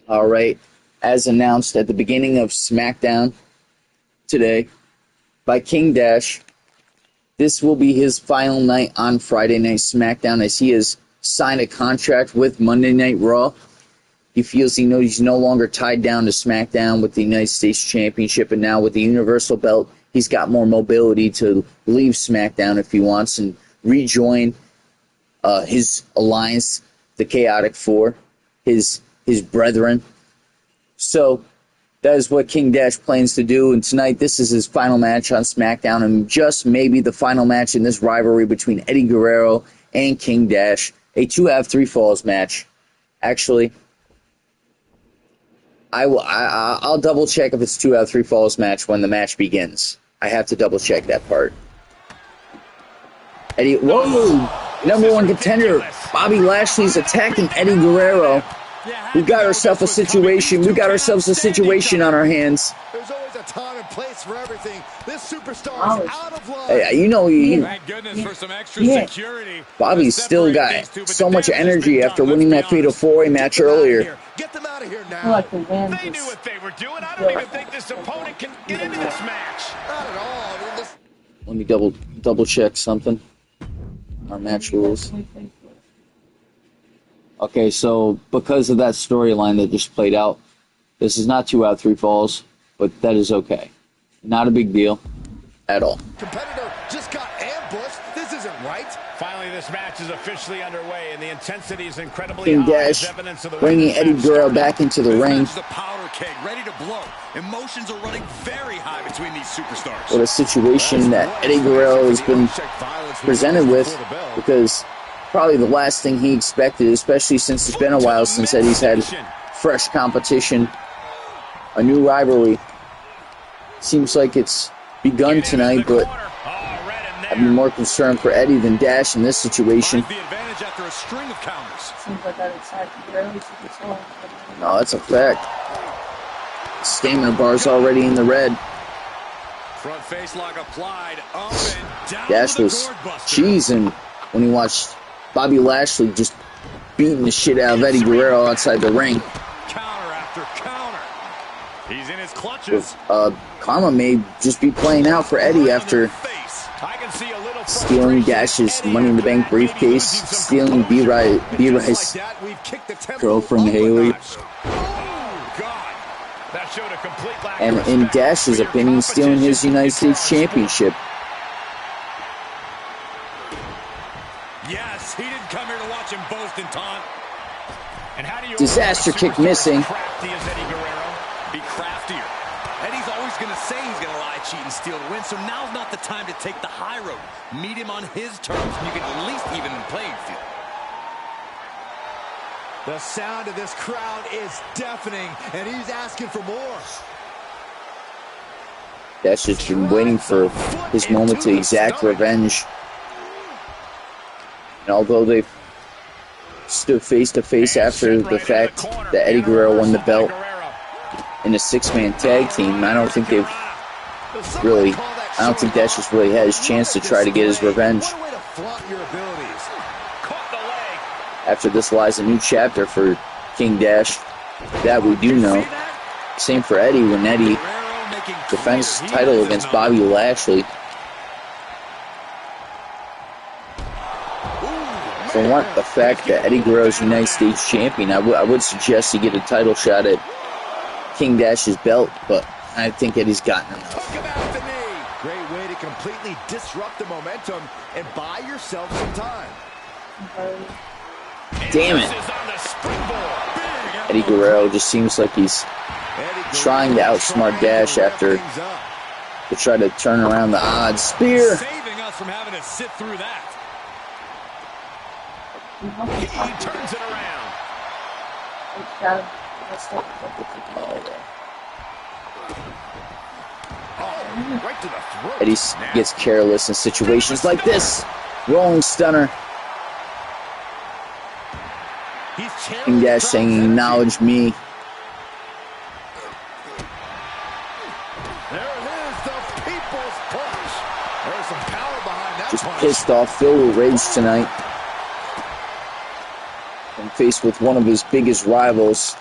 All right. As announced at the beginning of Smackdown today by King Dash, this will be his final night on Friday Night Smackdown as he has signed a contract with Monday Night Raw. He feels he knows he's no longer tied down to SmackDown with the United States Championship, and now with the Universal Belt, he's got more mobility to leave SmackDown if he wants and rejoin his alliance, the Chaotic Four, his brethren. So that is what King Dash plans to do, and tonight this is his final match on SmackDown, and just maybe the final match in this rivalry between Eddie Guerrero and King Dash, a 2 out of 3 falls match. Actually, I'll double check if it's 2 out of 3 falls match when the match begins. I have to double check that part. Eddie, whoa! Number one contender, Bobby Lashley's attacking Eddie Guerrero. We got ourselves a situation. We got ourselves a situation on our hands. There's always a time and place for everything. This superstar is out of line. Hey, you know, Thank goodness for some extra security. Bobby's still got so much energy after winning that Fatal 4-Way match earlier. Get them out of here now. I like the win. They knew what they were doing. I don't even think this opponent can get into this match. Not at all. I mean, this... Let me double check something. Our match rules. Okay, so because of that storyline that just played out, this is not 2 out of 3 falls, but that is okay. Not a big deal at all. Competitor just got ambushed. This isn't right. Finally, this match is officially underway, and the intensity is incredibly King high. Dash As evidence of the bringing way Eddie this match Guerrero started. back into the ring. The powder keg ready to blow. Emotions are running very high between these superstars. What a situation that Eddie Guerrero has been presented with, because probably the last thing he expected, especially since it's been a while since Eddie's had fresh competition, a new rivalry. Seems like it's begun tonight, but I'd be more concerned for Eddie than Dash in this situation. The advantage after a string of counters. Seems like that attack barely took its own. No, that's a fact. Stamina bar's already in the red. Front face lock applied. Up and down. Dash was cheesing when he watched Bobby Lashley just beating the shit out of Eddie Guerrero outside the ring. Counter after counter. He's in his clutches. Karma may just be playing out for Eddie after I can see a little stealing Dash's Money in the Bank briefcase, stealing B-Rice's girlfriend Haley, That showed a complete lack and of in respect. Dash's opinion, stealing his United States Championship. Yes, he didn't come here to watch him boast and taunt. And how do you Disaster kick missing. crafty as Eddie Guerrero? Be craftier. Eddie's always going to say he's going to lie, cheat, and steal to win, so now's not the time to take the high road. Meet him on his terms, and you can at least even the playing field. The sound of this crowd is deafening, and he's asking for more. Dash has been waiting for his moment to exact revenge. And although they've stood face to face after the fact that Eddie Guerrero won the belt in a 6-man tag team, I don't think Dash has really had his chance to try to get his revenge. What a way to flaunt your abilities. Caught the leg. After this lies a new chapter for King Dash that we do know. Same for Eddie when Eddie defends his title against Bobby Lashley. For one, the fact that Eddie Guerrero's United States champion, I would suggest he get a title shot at King Dash's belt, but I think Eddie's gotten enough. Took him out the knee. Great way to completely disrupt the momentum and buy yourself some time. Damn it. Eddie Guerrero just seems like he's trying to outsmart Dash after to try to turn around the odds. Spear! Saving us from having to sit through that. He turns it around. Right to the throat. Eddie gets careless in situations like this. Rolling stunner. King Dash saying, acknowledge me. There it is, the people's push. There's some power behind that Just punch. pissed off, filled with rage tonight. And faced with one of his biggest rivals,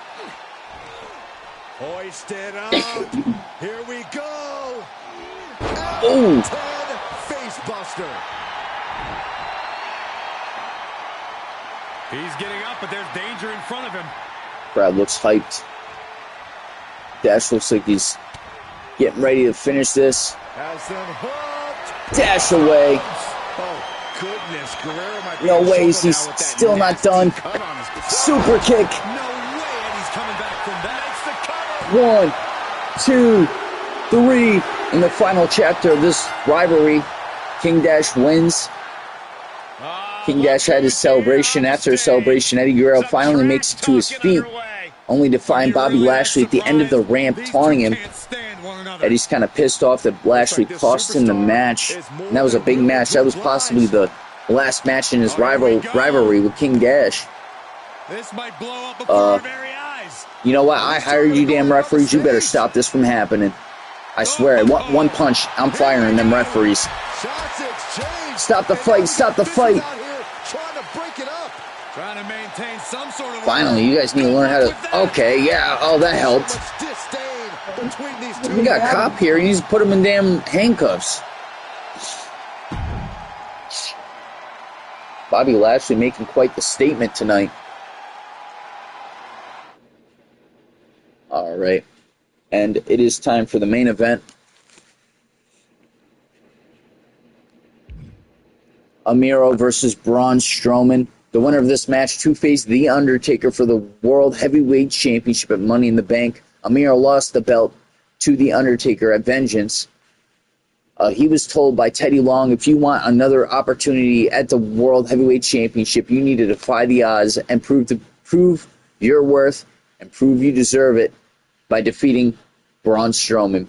Hoisted up. Here we go. Oh! Face buster. He's getting up, but there's danger in front of him. Brad looks hyped. Dash looks like he's getting ready to finish this. Has them hooked. Dash away. Oh, goodness. Guerrero might be No in ways, trouble he's now with that still not nasty done. cut on his- Super kick. No way, and he's coming back from that. It's the cover. 1, 2, 3. In the final chapter of this rivalry, King Dash wins. King Dash had his celebration. After his celebration, Eddie Guerrero finally makes it to his feet, only to find Bobby Lashley at the end of the ramp taunting him. Eddie's kind of pissed off that Lashley cost him the match. And that was a big match. That was possibly the last match in his rivalry with King Dash. This might blow up before our very eyes. You know what? I hired you damn referees. You better stop this from happening. I swear, one punch, I'm firing them referees. Stop the fight, stop the fight. Trying to maintain some sort of Finally, you guys need to learn how to... Okay, yeah, oh, that helped. We got a cop here. He needs to put him in damn handcuffs. Bobby Lashley making quite the statement tonight. All right. And it is time for the main event. Amiro versus Braun Strowman. The winner of this match to face The Undertaker for the World Heavyweight Championship at Money in the Bank. Amiro lost the belt to The Undertaker at Vengeance. He was told by Teddy Long, if you want another opportunity at the World Heavyweight Championship, you need to defy the odds and prove your worth and prove you deserve it by defeating Braun Strowman.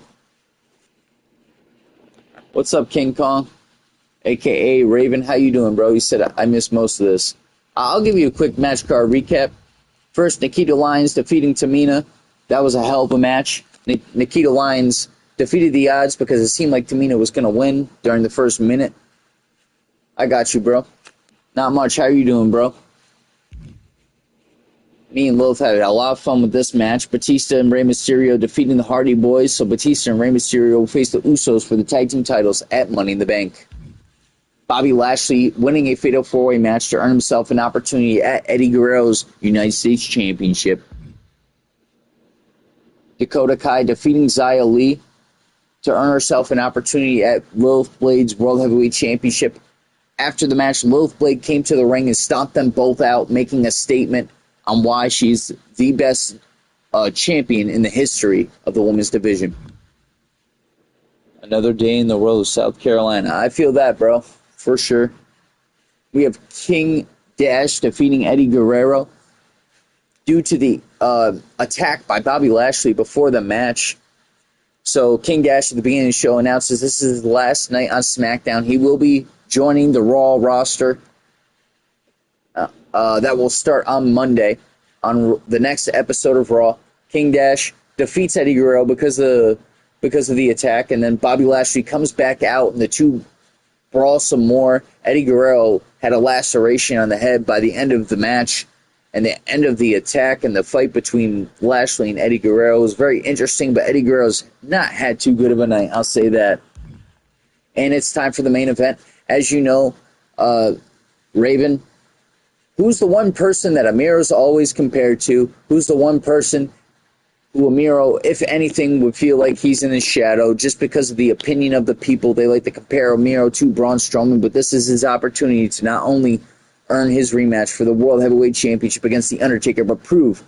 What's up, King Kong? A.K.A. Raven, how you doing, bro? He said, I missed most of this. I'll give you a quick match card recap. First, Nikita Lyons defeating Tamina. That was a hell of a match. Nikita Lyons defeated the odds because it seemed like Tamina was going to win during the first minute. I got you, bro. Not much. How you doing, bro? Me and Lilith had a lot of fun with this match. Batista and Rey Mysterio defeating the Hardy Boys. So Batista and Rey Mysterio will face the Usos for the tag team titles at Money in the Bank. Bobby Lashley winning a fatal four-way match to earn himself an opportunity at Eddie Guerrero's United States Championship. Dakota Kai defeating Xia Li to earn herself an opportunity at Lilith Blade's World Heavyweight Championship. After the match, Lilith Blade came to the ring and stomped them both out, making a statement on why she's the best champion in the history of the women's division. Another day in the world of South Carolina. I feel that, bro. For sure. We have King Dash defeating Eddie Guerrero due to the attack by Bobby Lashley before the match. So King Dash at the beginning of the show announces this is his last night on SmackDown. He will be joining the Raw roster that will start on Monday on the next episode of Raw. King Dash defeats Eddie Guerrero because of the attack, and then Bobby Lashley comes back out and the two brawl some more. Eddie Guerrero had a laceration on the head by the end of the match, and the end of the attack and the fight between Lashley and Eddie Guerrero was very interesting, but Eddie Guerrero's not had too good of a night, I'll say that. And it's time for the main event. As you know, Raven, who's the one person that Amiro's always compared to? Who's the one person who Amiro, if anything, would feel like he's in his shadow just because of the opinion of the people? They like to compare Amiro to Braun Strowman, but this is his opportunity to not only earn his rematch for the World Heavyweight Championship against The Undertaker, but prove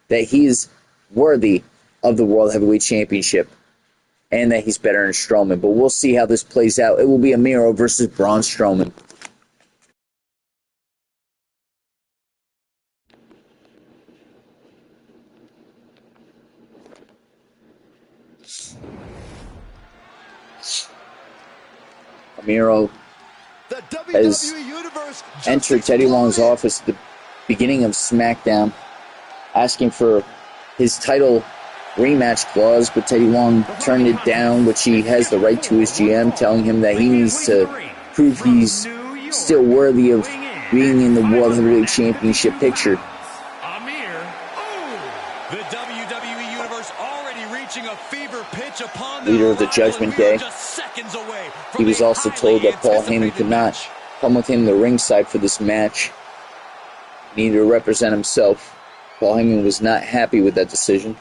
that he is worthy of the World Heavyweight Championship and that he's better than Strowman. But we'll see how this plays out. It will be Amiro versus Braun Strowman. Amiro has entered Teddy Long's office at the beginning of SmackDown, asking for his title rematch clause, but Teddy Long turned it down, which he has the right to his GM, telling him that he needs to prove he's still worthy of being in the World Heavyweight Championship picture. The WWE Universe already leader of the Judgment Day. He was also told that Paul Heyman could not come with him to the ringside for this match. He needed to represent himself. Paul Heyman was not happy with that decision.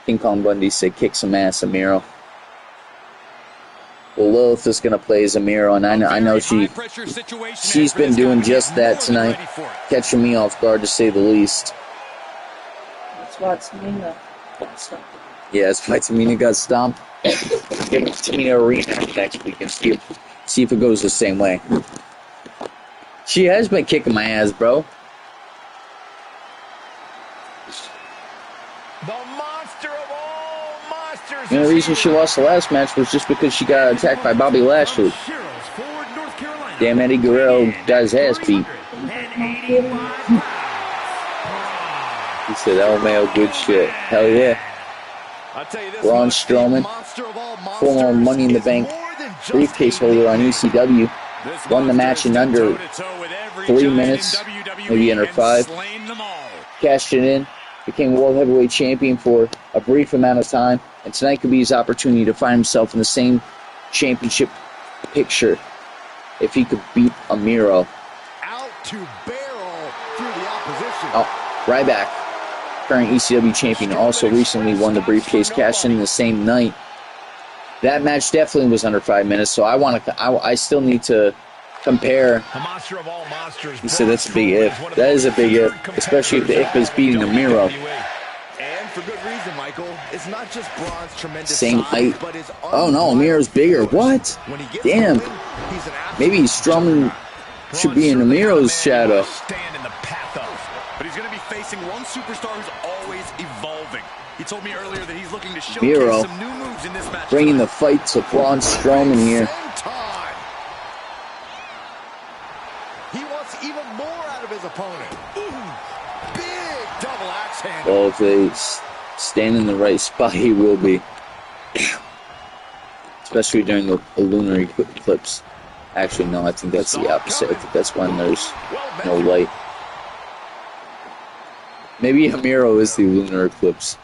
King Kong Bundy said, kick some ass, Amiro. Well, Lilith is going to play as Amiro, and I know she's been doing just that tonight, catching me off guard to say the least. That's why Tamina got stomped. Yeah, that's why Tamina got stomped. Give Tamina a rematch next week and see if it goes the same way. She has been kicking my ass, bro. The only reason she lost the last match was just because she got attacked by Bobby Lashley. Damn, Eddie Guerrero got his ass beat. He said, LMAO, good shit. Hell yeah. Braun Strowman, former Money in the Bank briefcase holder on ECW, won the match in under 3 minutes, maybe under 5. Cashed it in, became World Heavyweight Champion for a brief amount of time, and tonight could be his opportunity to find himself in the same championship picture if he could beat Amiro. Out to barrel through the opposition. Oh, Ryback, current ECW champion, also recently won the briefcase, cashed in the same night. That match definitely was under 5 minutes, so I still need to compare. He said that's a big if. That is a big if, especially if the if is beating Amiro. And for good reason, Michael. It's not just Braun's tremendous same height. Oh no, Amiro's bigger. What? Damn. Maybe Strowman should be in Amiro's shadow. But he's going to be facing one superstar who's always evolving. He told me earlier that he's looking to showcase Amiro some new moves in this match. Bringing the fight to Braun Strowman here. He wants even more out of his opponent. Ooh, big double axe handle. Well, if they stand in the right spot, he will be. Especially during the lunar eclipse. Actually, no, I think that's the opposite. I think that's when there's no light. Maybe Amiro is the lunar eclipse.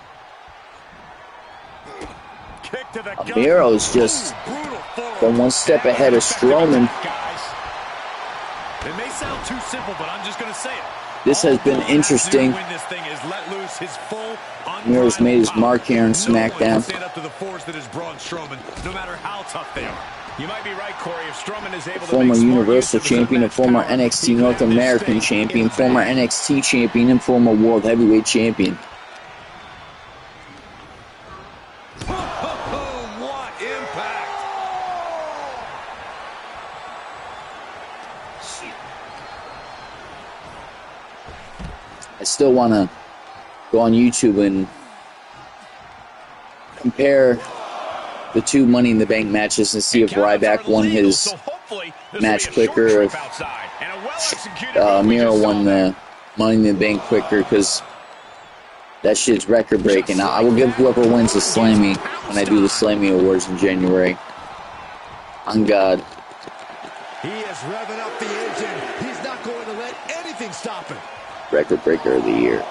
Amiro's just going one step ahead of Strowman. It may sound too simple, but I'm just going to say it. This has been interesting. Amiro's made his mark here in Smackdown. Stand up to the force that is Braun Strowman, no matter how tough they are. You might be right, Corey. If Strowman is able to former Universal Champion, a former NXT North American Champion, former NXT Champion, and former World Heavyweight Champion. What impact! I still want to go on YouTube and compare the two Money in the Bank matches and see if Ryback won his match quicker, if Amiro won the Money in the Bank quicker, because that shit's record breaking. I will give whoever wins the Slammy when I do the Slammy Awards in January. On God. He is revving up the engine. He's not going to let anything stop him. Record breaker of the year.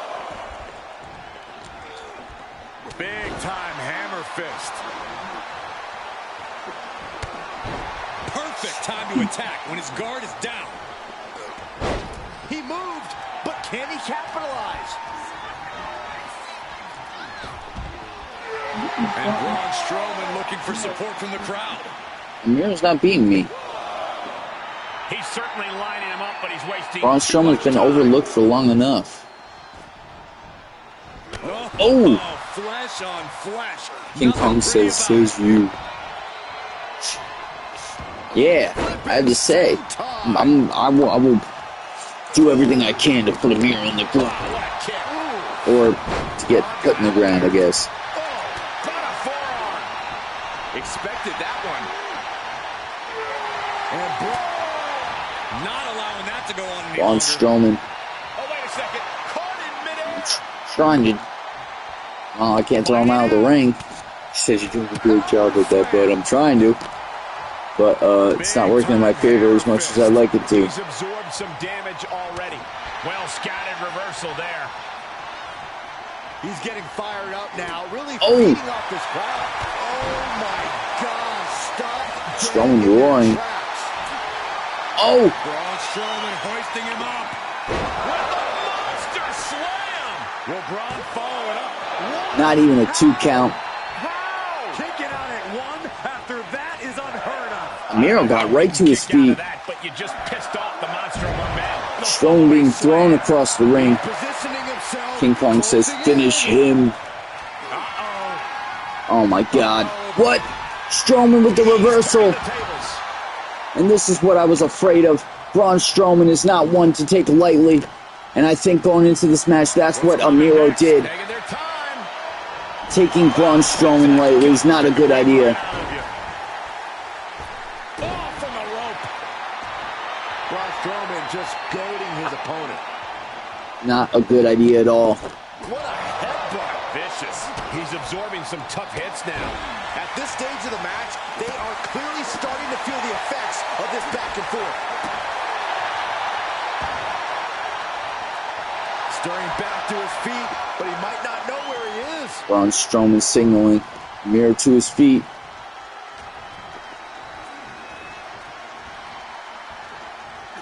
Big time hammer fist. Perfect time to attack when his guard is down. He moved, but can he capitalize? And Braun Strowman looking for support from the crowd. Amiro's not beating me. He's certainly lining him up, but he's wasting. Braun Strowman's been overlooked for long enough. Oh! Flesh on flesh. King Kong says you. Yeah, I have to say, I will do everything I can to put Amiro on the ground, or to get put in the ground, I guess. Expected that one. And not allowing that to go on any Braun longer. Strowman. Oh, wait a second. Caught in midair. Trying to. Oh, I can't throw him out of the ring. He says you're doing a great job with that, but I'm trying to. But it's not working in my favor as much as I'd like it to. He's absorbed some damage already. Well scattered reversal there. He's getting fired up now, really Oh. feeding off this crowd. my God, stop. Strowman roaring. Oh! Braun Strowman hoisting him up. With a monster slam. Will Braun follow it up? Not even a 2 count. How? Kicking out at 1 after that is unheard of. Miro got right to his feet. That, but you just pissed off the monster among men. Strowman being thrown across the ring. Positioning himself. King Kong says, finish him. Oh my God. What? Strowman with the reversal. And this is what I was afraid of. Braun Strowman is not one to take lightly. And I think going into this match, that's what Amiro did. Taking Braun Strowman lightly is not a good idea. Braun Strowman just goading his opponent. Not a good idea at all. What a headbutt. Vicious. He's absorbing some tough hits now. At this stage of the match, they are clearly starting to feel the effects of this back and forth. Stirring back to his feet, but he might not know where he is. Braun Strowman signaling. Miro to his feet.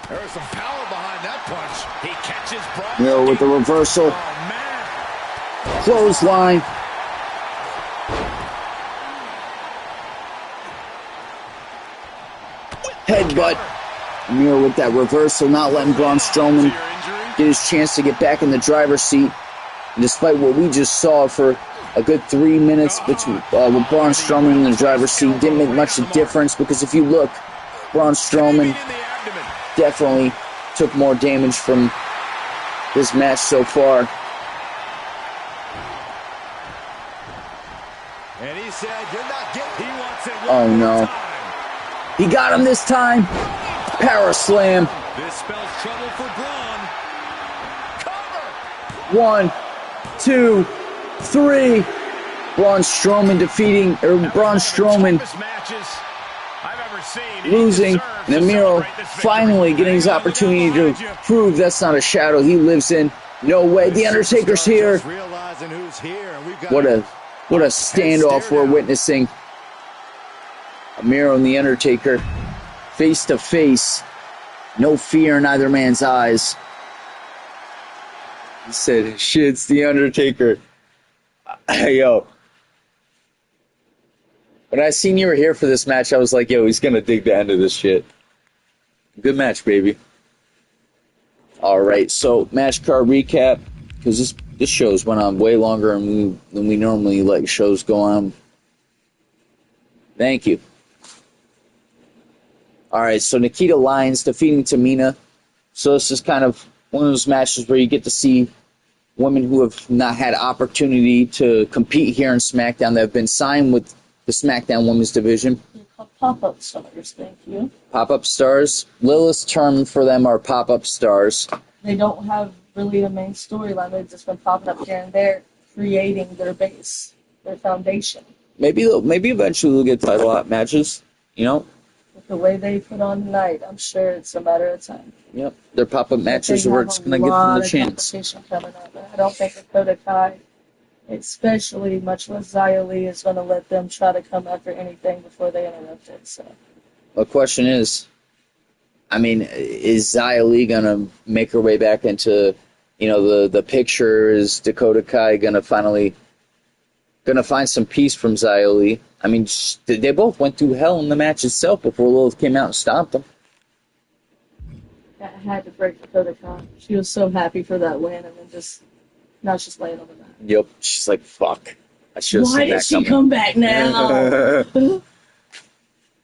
There's some power behind that punch. He catches Braun. Miro with the reversal. Oh, man. Clothesline. Headbutt. Miro with that reversal, not letting Braun Strowman get his chance to get back in the driver's seat. And despite what we just saw for a good 3 minutes between with Braun Strowman in the driver's seat, didn't make much of a difference because if you look, Braun Strowman definitely took more damage from this match so far. And he said, you're not getting. He wants it. Oh no. He got him this time. Power slam. This spells trouble for Braun. Cover. 1, 2, 3. Braun Strowman Matches I've ever seen. losing, and Amiro finally getting his opportunity to prove that's not a shadow he lives in. No way, The Undertaker's here. Realizing who's here, and we've got What a standoff we're witnessing. Amiro and The Undertaker, face to face. No fear in either man's eyes. He said, shit's The Undertaker. Yo. When I seen you were here for this match, I was like, yo, he's gonna dig the end of this shit. Good match, baby. Alright, so match card recap. Because this show's went on way longer than we normally let shows go on. Thank you. Alright, so Nikita Lyons defeating Tamina. So this is kind of one of those matches where you get to see women who have not had opportunity to compete here in SmackDown that have been signed with the SmackDown Women's Division. Pop-up stars, thank you. Pop-up stars. Lilith's term for them are pop-up stars. They don't have really a main storyline. They've just been popping up here and there, creating their base, their foundation. Maybe eventually they'll get title matches, you know? With the way they put on tonight, I'm sure it's a matter of time. Yep, their pop-up matches where it's going to give them the chance. Competition coming up. I don't think Dakota Kai, especially much less Xia Li, is going to let them try to come after anything before they interrupt it. So, the question is, I mean, is Xia Li going to make her way back into, you know, the picture? Is Dakota Kai going to finally find some peace from Xia Li? I mean, they both went through hell in the match itself before Lilith came out and stopped them. I had to break Dakota Kai. She was so happy for that win, and then now she's laying on the mat. Yep, she's like, fuck. I should have Why did she come back now?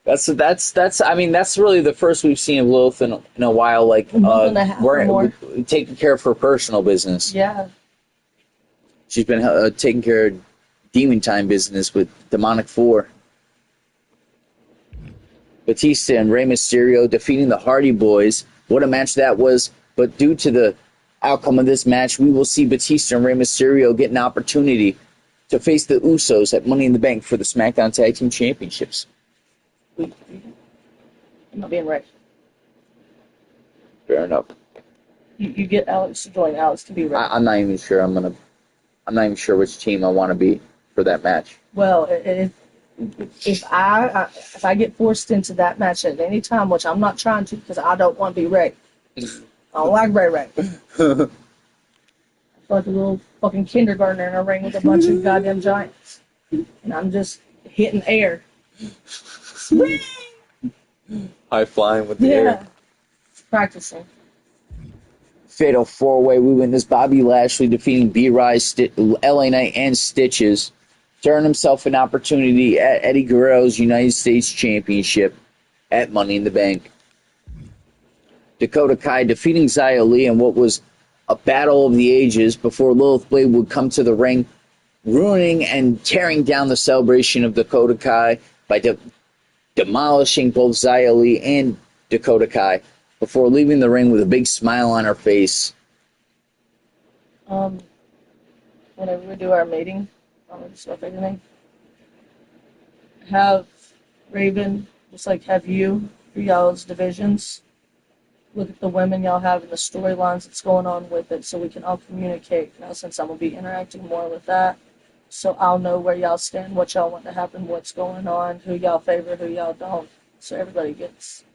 That's. I mean, that's really the first we've seen of Lilith in a while. Like, we're taking care of her personal business. Yeah. She's been taking care of demon time business with Demonic 4. Batista and Rey Mysterio defeating the Hardy Boys. What a match that was. But due to the outcome of this match, we will see Batista and Rey Mysterio get an opportunity to face the Usos at Money in the Bank for the SmackDown Tag Team Championships. I'm not being right. Fair enough. You get Alex to join. Alex can be right. I'm not even sure. I'm not even sure which team I want to be for that match. Well, if I get forced into that match at any time, which I'm not trying to because I don't want to be Ray. I don't like Ray. Like a little fucking kindergartner in a ring with a bunch of goddamn giants. And I'm just hitting air. High flying with the air. Practicing. Fatal 4-way, we witnessed Bobby Lashley defeating B-Rise, LA Knight, and Stitches to earn himself an opportunity at Eddie Guerrero's United States Championship at Money in the Bank. Dakota Kai defeating Xia Li in what was a battle of the ages before Lilith Blade would come to the ring, ruining and tearing down the celebration of Dakota Kai by demolishing both Xia Li and Dakota Kai before leaving the ring with a big smile on her face. Whenever we do our meeting, stuff, everything, have Raven, just like have you, for y'all's divisions, look at the women y'all have and the storylines that's going on with it so we can all communicate. Now, since I'm going to be interacting more with that, so I'll know where y'all stand, what y'all want to happen, what's going on, who y'all favor, who y'all don't, so everybody gets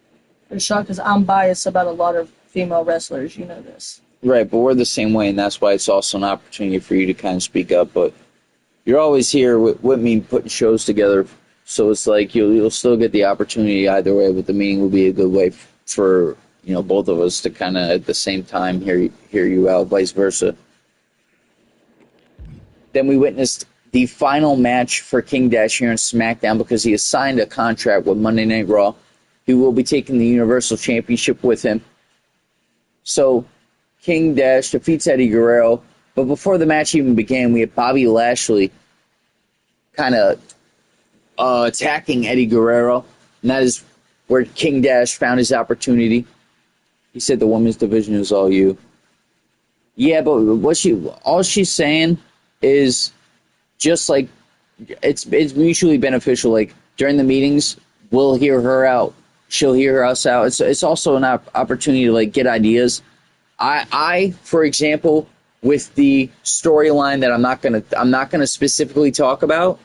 a shot, because I'm biased about a lot of female wrestlers, you know this. Right, but we're the same way, and that's why it's also an opportunity for you to kind of speak up, but you're always here with me putting shows together, so it's like you'll still get the opportunity either way, but the meeting will be a good way for both of us to kind of at the same time hear you out, vice versa. Then we witnessed the final match for King Dash here on SmackDown because he has signed a contract with Monday Night Raw. He will be taking the Universal Championship with him. So King Dash defeats Eddie Guerrero, but before the match even began, we had Bobby Lashley kind of attacking Eddie Guerrero, and that is where King Dash found his opportunity. He said the women's division is all you. Yeah, but all she's saying is just like it's mutually beneficial. Like during the meetings, we'll hear her out, she'll hear us out. It's also an opportunity to like get ideas. I for example, with the storyline that I'm not gonna specifically talk about.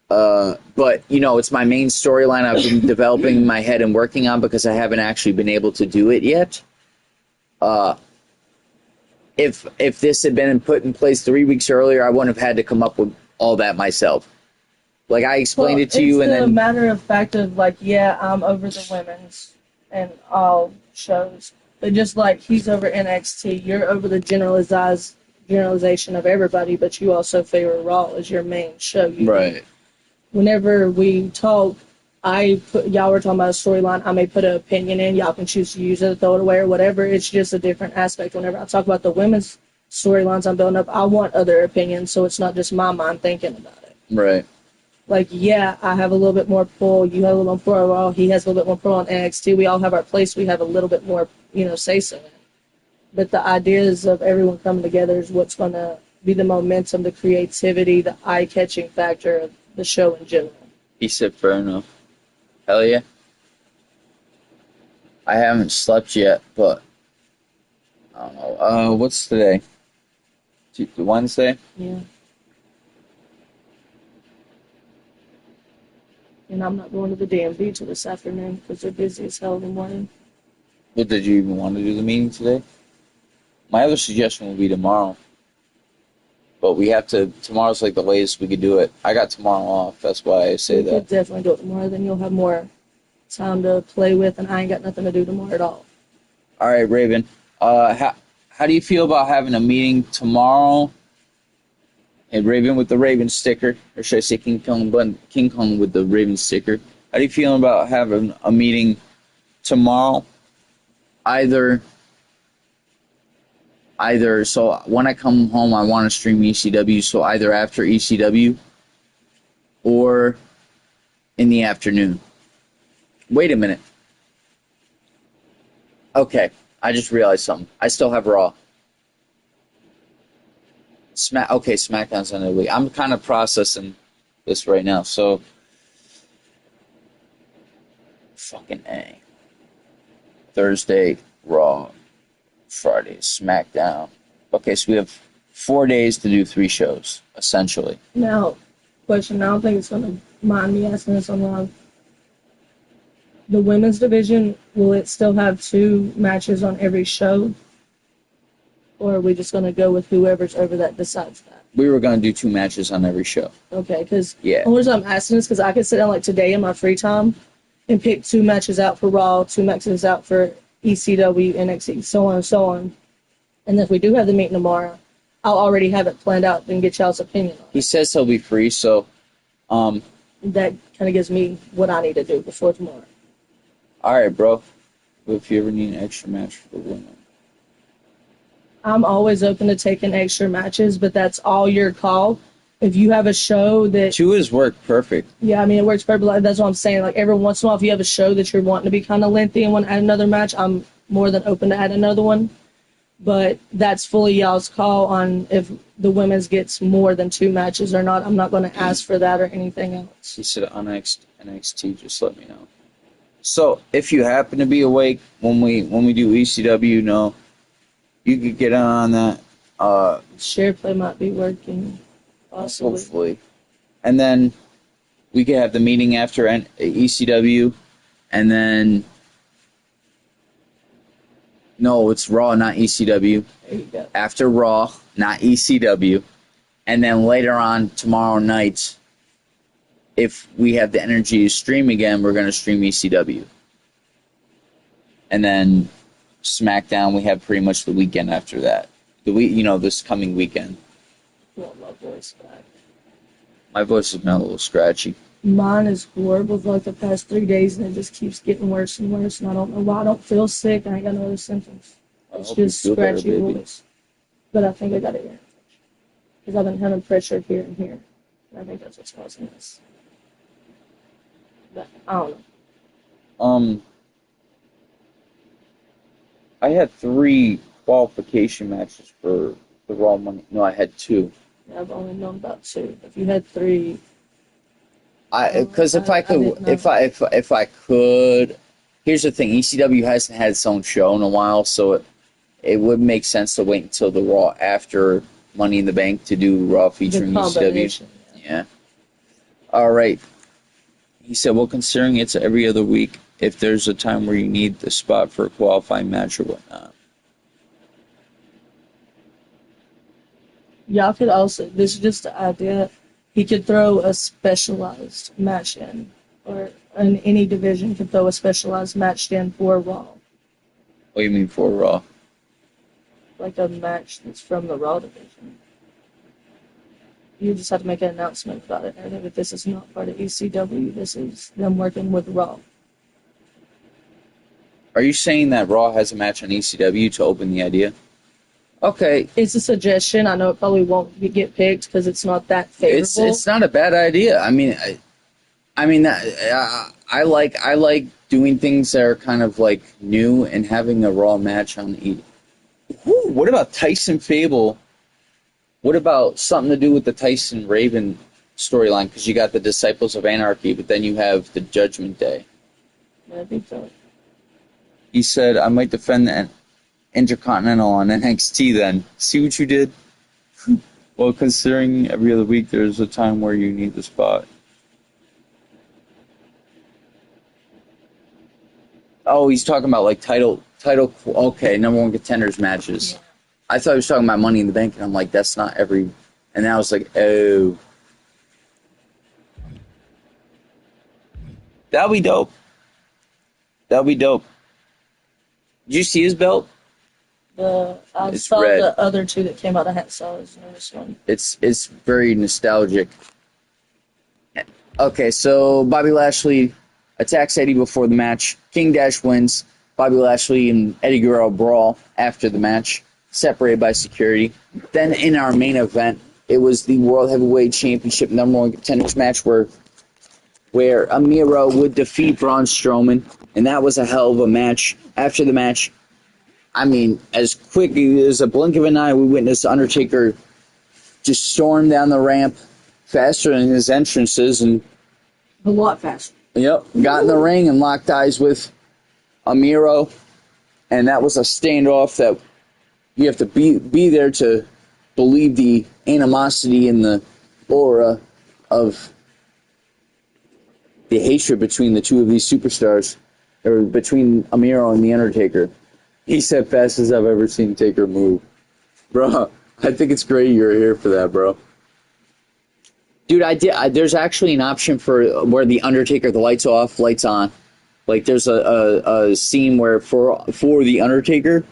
But it's my main storyline I've been developing in my head and working on because I haven't actually been able to do it yet. If this had been put in place 3 weeks earlier, I wouldn't have had to come up with all that myself. Like I explained it to you, and then it's a matter of fact of like, yeah, I'm over the women's and all shows, but just like he's over NXT, you're over the generalization of everybody, but you also favor Raw as your main show. Right. Whenever we talk, y'all were talking about a storyline, I may put an opinion in, y'all can choose to use it, throw it away, or whatever. It's just a different aspect. Whenever I talk about the women's storylines I'm building up, I want other opinions, so it's not just my mind thinking about it. Right. Like, yeah, I have a little bit more pull, you have a little more pull, well, he has a little bit more pull on NXT, we all have our place, we have a little bit more, say-so in it. But the ideas of everyone coming together is what's going to be the momentum, the creativity, the eye-catching factor of the show in general. He said, fair enough. Hell yeah. I haven't slept yet, but I don't know. What's today? Wednesday? Yeah. And I'm not going to the DMV till this afternoon because they're busy as hell in the morning. But did you even want to do the meeting today? My other suggestion would be tomorrow. But we have to, tomorrow's like the latest we could do it. I got tomorrow off, that's why I say that. You could definitely do it tomorrow, then you'll have more time to play with, and I ain't got nothing to do tomorrow at all. All right, Raven. How do you feel about having a meeting tomorrow? Hey, Raven with the Raven sticker, or should I say King Kong with the Raven sticker. How do you feel about having a meeting tomorrow? Either, so when I come home, I want to stream ECW, so either after ECW or in the afternoon. Wait a minute. Okay, I just realized something. I still have Raw. SmackDown's end of the week. I'm kind of processing this right now, so fucking A. Thursday, Raw. Friday, SmackDown. Okay, so we have 4 days to do 3 shows, essentially. Now, question, I don't think it's going to mind me asking this on live. The women's division, will it still have 2 matches on every show? Or are we just going to go with whoever's over that decides that? We were going to do 2 matches on every show. Okay, because the only reason I'm asking is because I could sit down like today in my free time and pick 2 matches out for Raw, 2 matches out for ECW, NXT, so on and so on. And if we do have the meeting tomorrow, I'll already have it planned out and get y'all's opinion on it. He says he'll be free, so that kind of gives me what I need to do before tomorrow. all right, bro. If you ever need an extra match for the women. I'm always open to taking extra matches, but that's all your call. If you have a show that... 2 has worked perfect. Yeah, I mean, it works perfectly. That's what I'm saying. Like, every once in a while, if you have a show that you're wanting to be kind of lengthy and want to add another match, I'm more than open to add another one. But that's fully y'all's call on if the women's gets more than 2 matches or not. I'm not going to ask for that or anything else. He said on NXT, just let me know. So if you happen to be awake when we do ECW, no, you could get on that. Share play might be working, possibly. Hopefully. And then we could have the meeting after ECW, and then... No, it's Raw, not ECW. There you go. After Raw, not ECW. And then later on, tomorrow night, if we have the energy to stream again, we're going to stream ECW. And then Smackdown, we have pretty much the weekend after that. This coming weekend. Want my voice back. My voice has been a little scratchy. Mine is horrible for like the past 3 days, and it just keeps getting worse and worse, and I don't know why. I don't feel sick. I ain't got no other symptoms. It's just scratchy voice. But I think I got an ear infection. Because I've been having pressure here and here. And I think that's what's causing this. But I don't know. I had 3 qualification matches for the Raw Money. No, I had 2. I've only known about 2. If you had 3... Because if I could, here's the thing: ECW hasn't had its own show in a while, so it would make sense to wait until the Raw after Money in the Bank to do Raw featuring ECW. Yeah. All right. He said, "Well, considering it's every other week, if there's a time where you need the spot for a qualifying match or whatnot." Y'all could also. This is just the idea. He could throw a specialized match in, or in any division could throw a specialized match in for Raw. What do you mean for Raw? Like a match that's from the Raw division. You just have to make an announcement about it. I think that this is not part of ECW. This is them working with Raw. Are you saying that Raw has a match on ECW to open the idea? Okay. It's a suggestion. I know it probably won't get picked because it's not that favorable. It's not a bad idea. I like doing things that are kind of like new and having a Raw match on E. What about Tyson Fable? What about something to do with the Tyson Raven storyline? Because you got the Disciples of Anarchy, but then you have the Judgment Day. Yeah, I think so. He said, "I might defend the Intercontinental on NXT then." See what you did? Well, considering every other week there's a time where you need the spot. Oh, he's talking about like title, okay, number 1 contenders matches. Yeah. I thought he was talking about Money in the Bank, and I'm like, that's not every, and then I was like, oh. That'll be dope. That'll be dope. Did you see his belt? I saw red. The other 2 that came out. I hadn't saw his newest one. It's very nostalgic. Okay, so Bobby Lashley attacks Eddie before the match. King Dash wins. Bobby Lashley and Eddie Guerrero brawl after the match, separated by security. Then in our main event, it was the World Heavyweight Championship number 1 contenders match where Amira would defeat Braun Strowman, and that was a hell of a match. After the match, I mean, as quick as a blink of an eye, we witnessed Undertaker just storm down the ramp faster than his entrances. And a lot faster. Yep. Got in the ring and locked eyes with Amiro. And that was a standoff that you have to be there to believe the animosity and the aura of the hatred between the two of these superstars, or between Amiro and The Undertaker. He said, fastest I've ever seen Taker move. Bro, I think it's great you're here for that, bro. Dude, there's actually an option for where The Undertaker, the lights off, lights on. Like, there's a scene where for The Undertaker,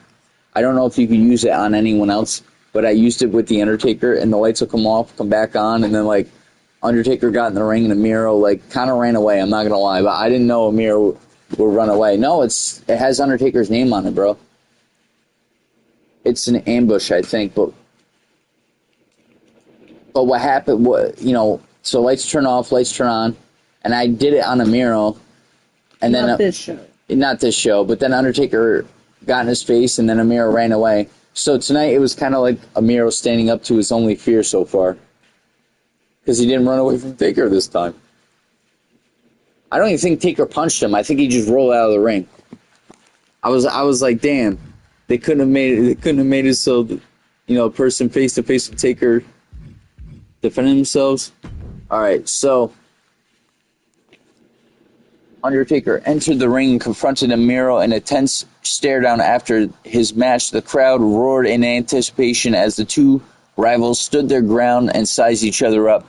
I don't know if you can use it on anyone else, but I used it with The Undertaker, and the lights will come off, come back on, and then, like, Undertaker got in the ring, and Amiro, like, kind of ran away. I'm not going to lie, but I didn't know Amiro would run away. No, it has Undertaker's name on it, bro. It's an ambush, I think, but what happened, so lights turn off, lights turn on, and I did it on Amiro, and then... Not this show, but then Undertaker got in his face, and then Amiro ran away. So tonight, it was kind of like Amiro standing up to his only fear so far. Because he didn't run away from Taker this time. I don't even think Taker punched him. I think he just rolled out of the ring. I was like, damn, they couldn't have made it so that, a person face to face with Taker defending themselves. All right, so Undertaker entered the ring and confronted Amiro in a tense stare down after his match. The crowd roared in anticipation as the two rivals stood their ground and sized each other up.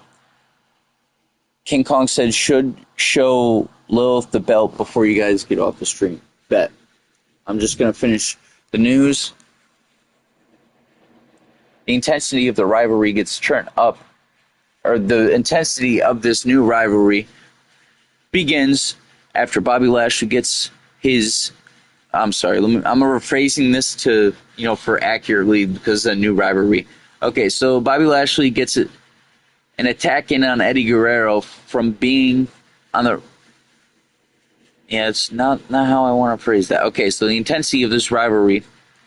King Kong said, should show Lilith the belt before you guys get off the stream. Bet. I'm just going to finish the news. The intensity of the rivalry gets turned up, or the intensity of this new rivalry begins after Bobby Lashley gets his... I'm sorry, I'm rephrasing this to, for accurately because of the new rivalry. Okay, so Bobby Lashley gets it. An attack in on Eddie Guerrero from being on the... Yeah, it's not how I want to phrase that. Okay, so the intensity of this rivalry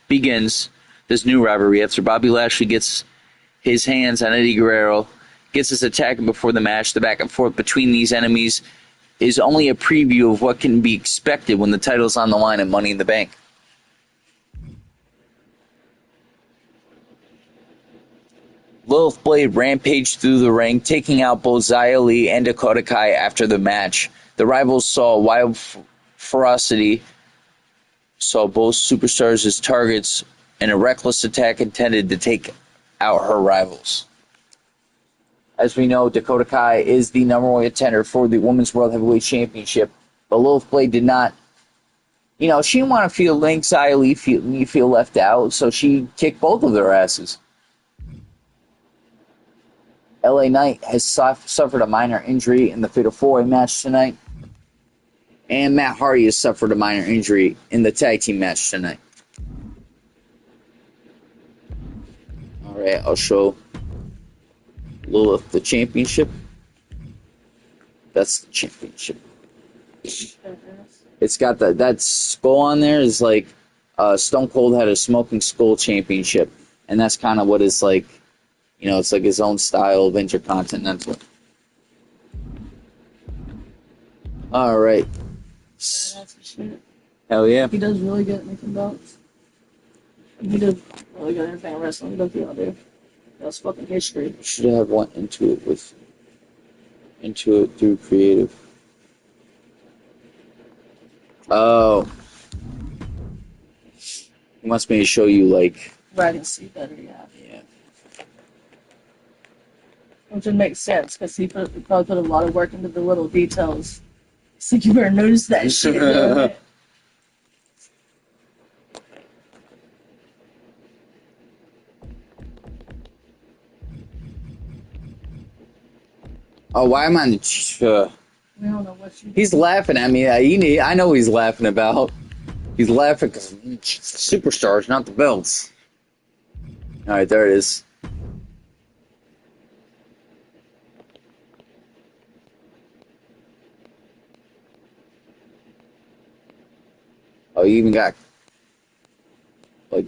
begins, this new rivalry, after Bobby Lashley gets his hands on Eddie Guerrero, gets his attack before the match. The back and forth between these enemies is only a preview of what can be expected when the title's on the line at Money in the Bank. Lilith Blade rampaged through the ring, taking out both Xia Li and Dakota Kai after the match. The rivals saw wild ferocity, saw both superstars as targets in a reckless attack intended to take out her rivals. As we know, Dakota Kai is the number one contender for the Women's World Heavyweight Championship, but Lilith Blade did not, she didn't want to feel Xia Li feel left out, so she kicked both of their asses. LA Knight has suffered a minor injury in the Fatal 4-Way match tonight. And Matt Hardy has suffered a minor injury in the tag team match tonight. Alright, I'll show Lilith the championship. That's the championship. It's got that skull on there is like Stone Cold had a Smoking Skull championship. And that's kind of what it's like. It's like his own style of Intercontinental. Alright. Hell yeah. He does really good at making belts. He does really good at everything in wrestling. He does the other. That's fucking history. Should have went into it through creative. Oh. He wants me to show you, like... Right, I can see better, yeah. Yeah. Which would make sense, because he probably put a lot of work into the little details. So you better notice that shit. Right? Oh, why am I on the... I don't know what you... He's laughing at me. I know what he's laughing about. He's laughing because superstars, not the belts. Alright, there it is. Oh, you even got, like,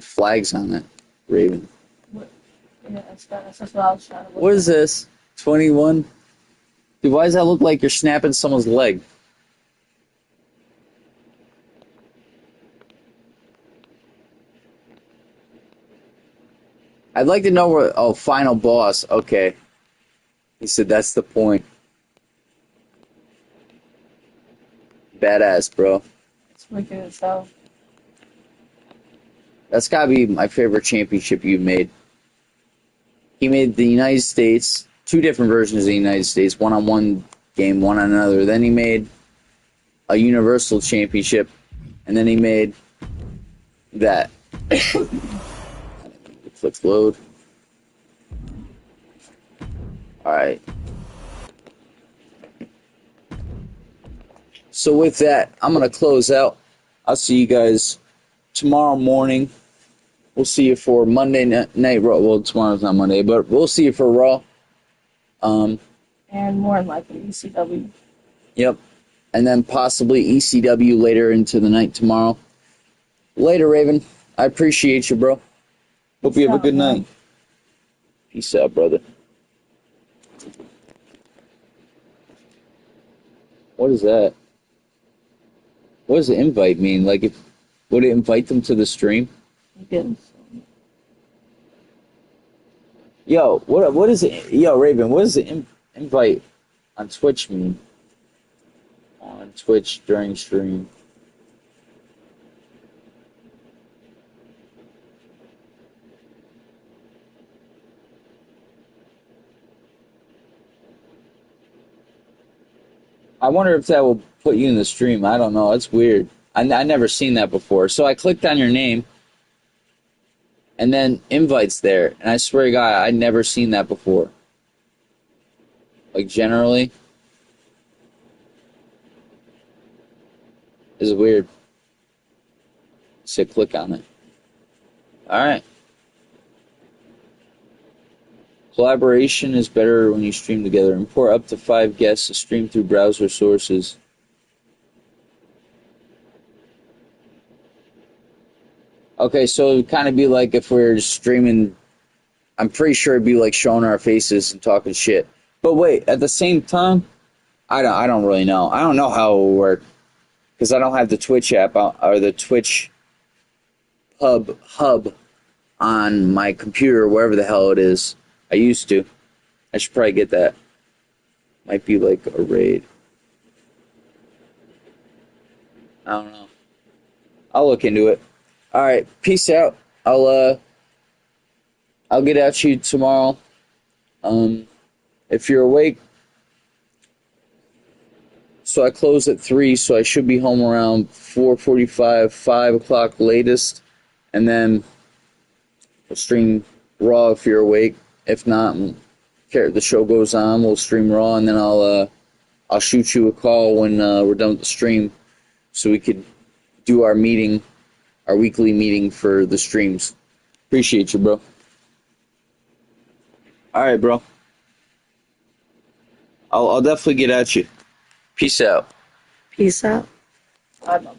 flags on it. Raven. What? Yeah, that's what I was trying to look What is this? 21? Dude, why does that look like you're snapping someone's leg? I'd like to know where... Oh, final boss. Okay. He said that's the point. badass, bro. It's wicked itself. That's gotta be my favorite championship you made. He made the United States, 2 different versions of the United States, one on one game, one on another. Then he made a Universal Championship, and then he made that. Click load. Alright. So with that, I'm going to close out. I'll see you guys tomorrow morning. We'll see you for Monday Night Raw. Well, tomorrow's not Monday, but we'll see you for Raw. And more than likely ECW. Yep. And then possibly ECW later into the night tomorrow. Later, Raven. I appreciate you, bro. Hope you have a good night. Peace out, brother. What is that? What does the invite mean? Like, would it invite them to the stream? Yes. Yo, what is it? Yo, Raven, what does the invite on Twitch mean? On Twitch during stream. I wonder if that will put you in the stream. I don't know. That's weird. I never seen that before. So I clicked on your name, and then invites there. And I swear to God, I'd never seen that before. Like, generally. It's weird. So click on it. Alright. Collaboration is better when you stream together. Import up to 5 guests to stream through browser sources. Okay, so it would kind of be like if we're streaming. I'm pretty sure it'd be like showing our faces and talking shit. But wait, at the same time, I don't really know. I don't know how it will work because I don't have the Twitch app or the Twitch hub on my computer, wherever the hell it is. I used to. I should probably get that. Might be like a raid. I don't know. I'll look into it. All right, peace out. I'll get at you tomorrow. If you're awake. So I close at 3, so I should be home around 4:45, 5 o'clock latest, and then we'll stream Raw if you're awake. If not, the show goes on. We'll stream Raw, and then I'll shoot you a call when we're done with the stream, so we could do our meeting. Our weekly meeting for the streams. Appreciate you, bro. Alright, bro. I'll definitely get at you. Peace out. Peace out. I love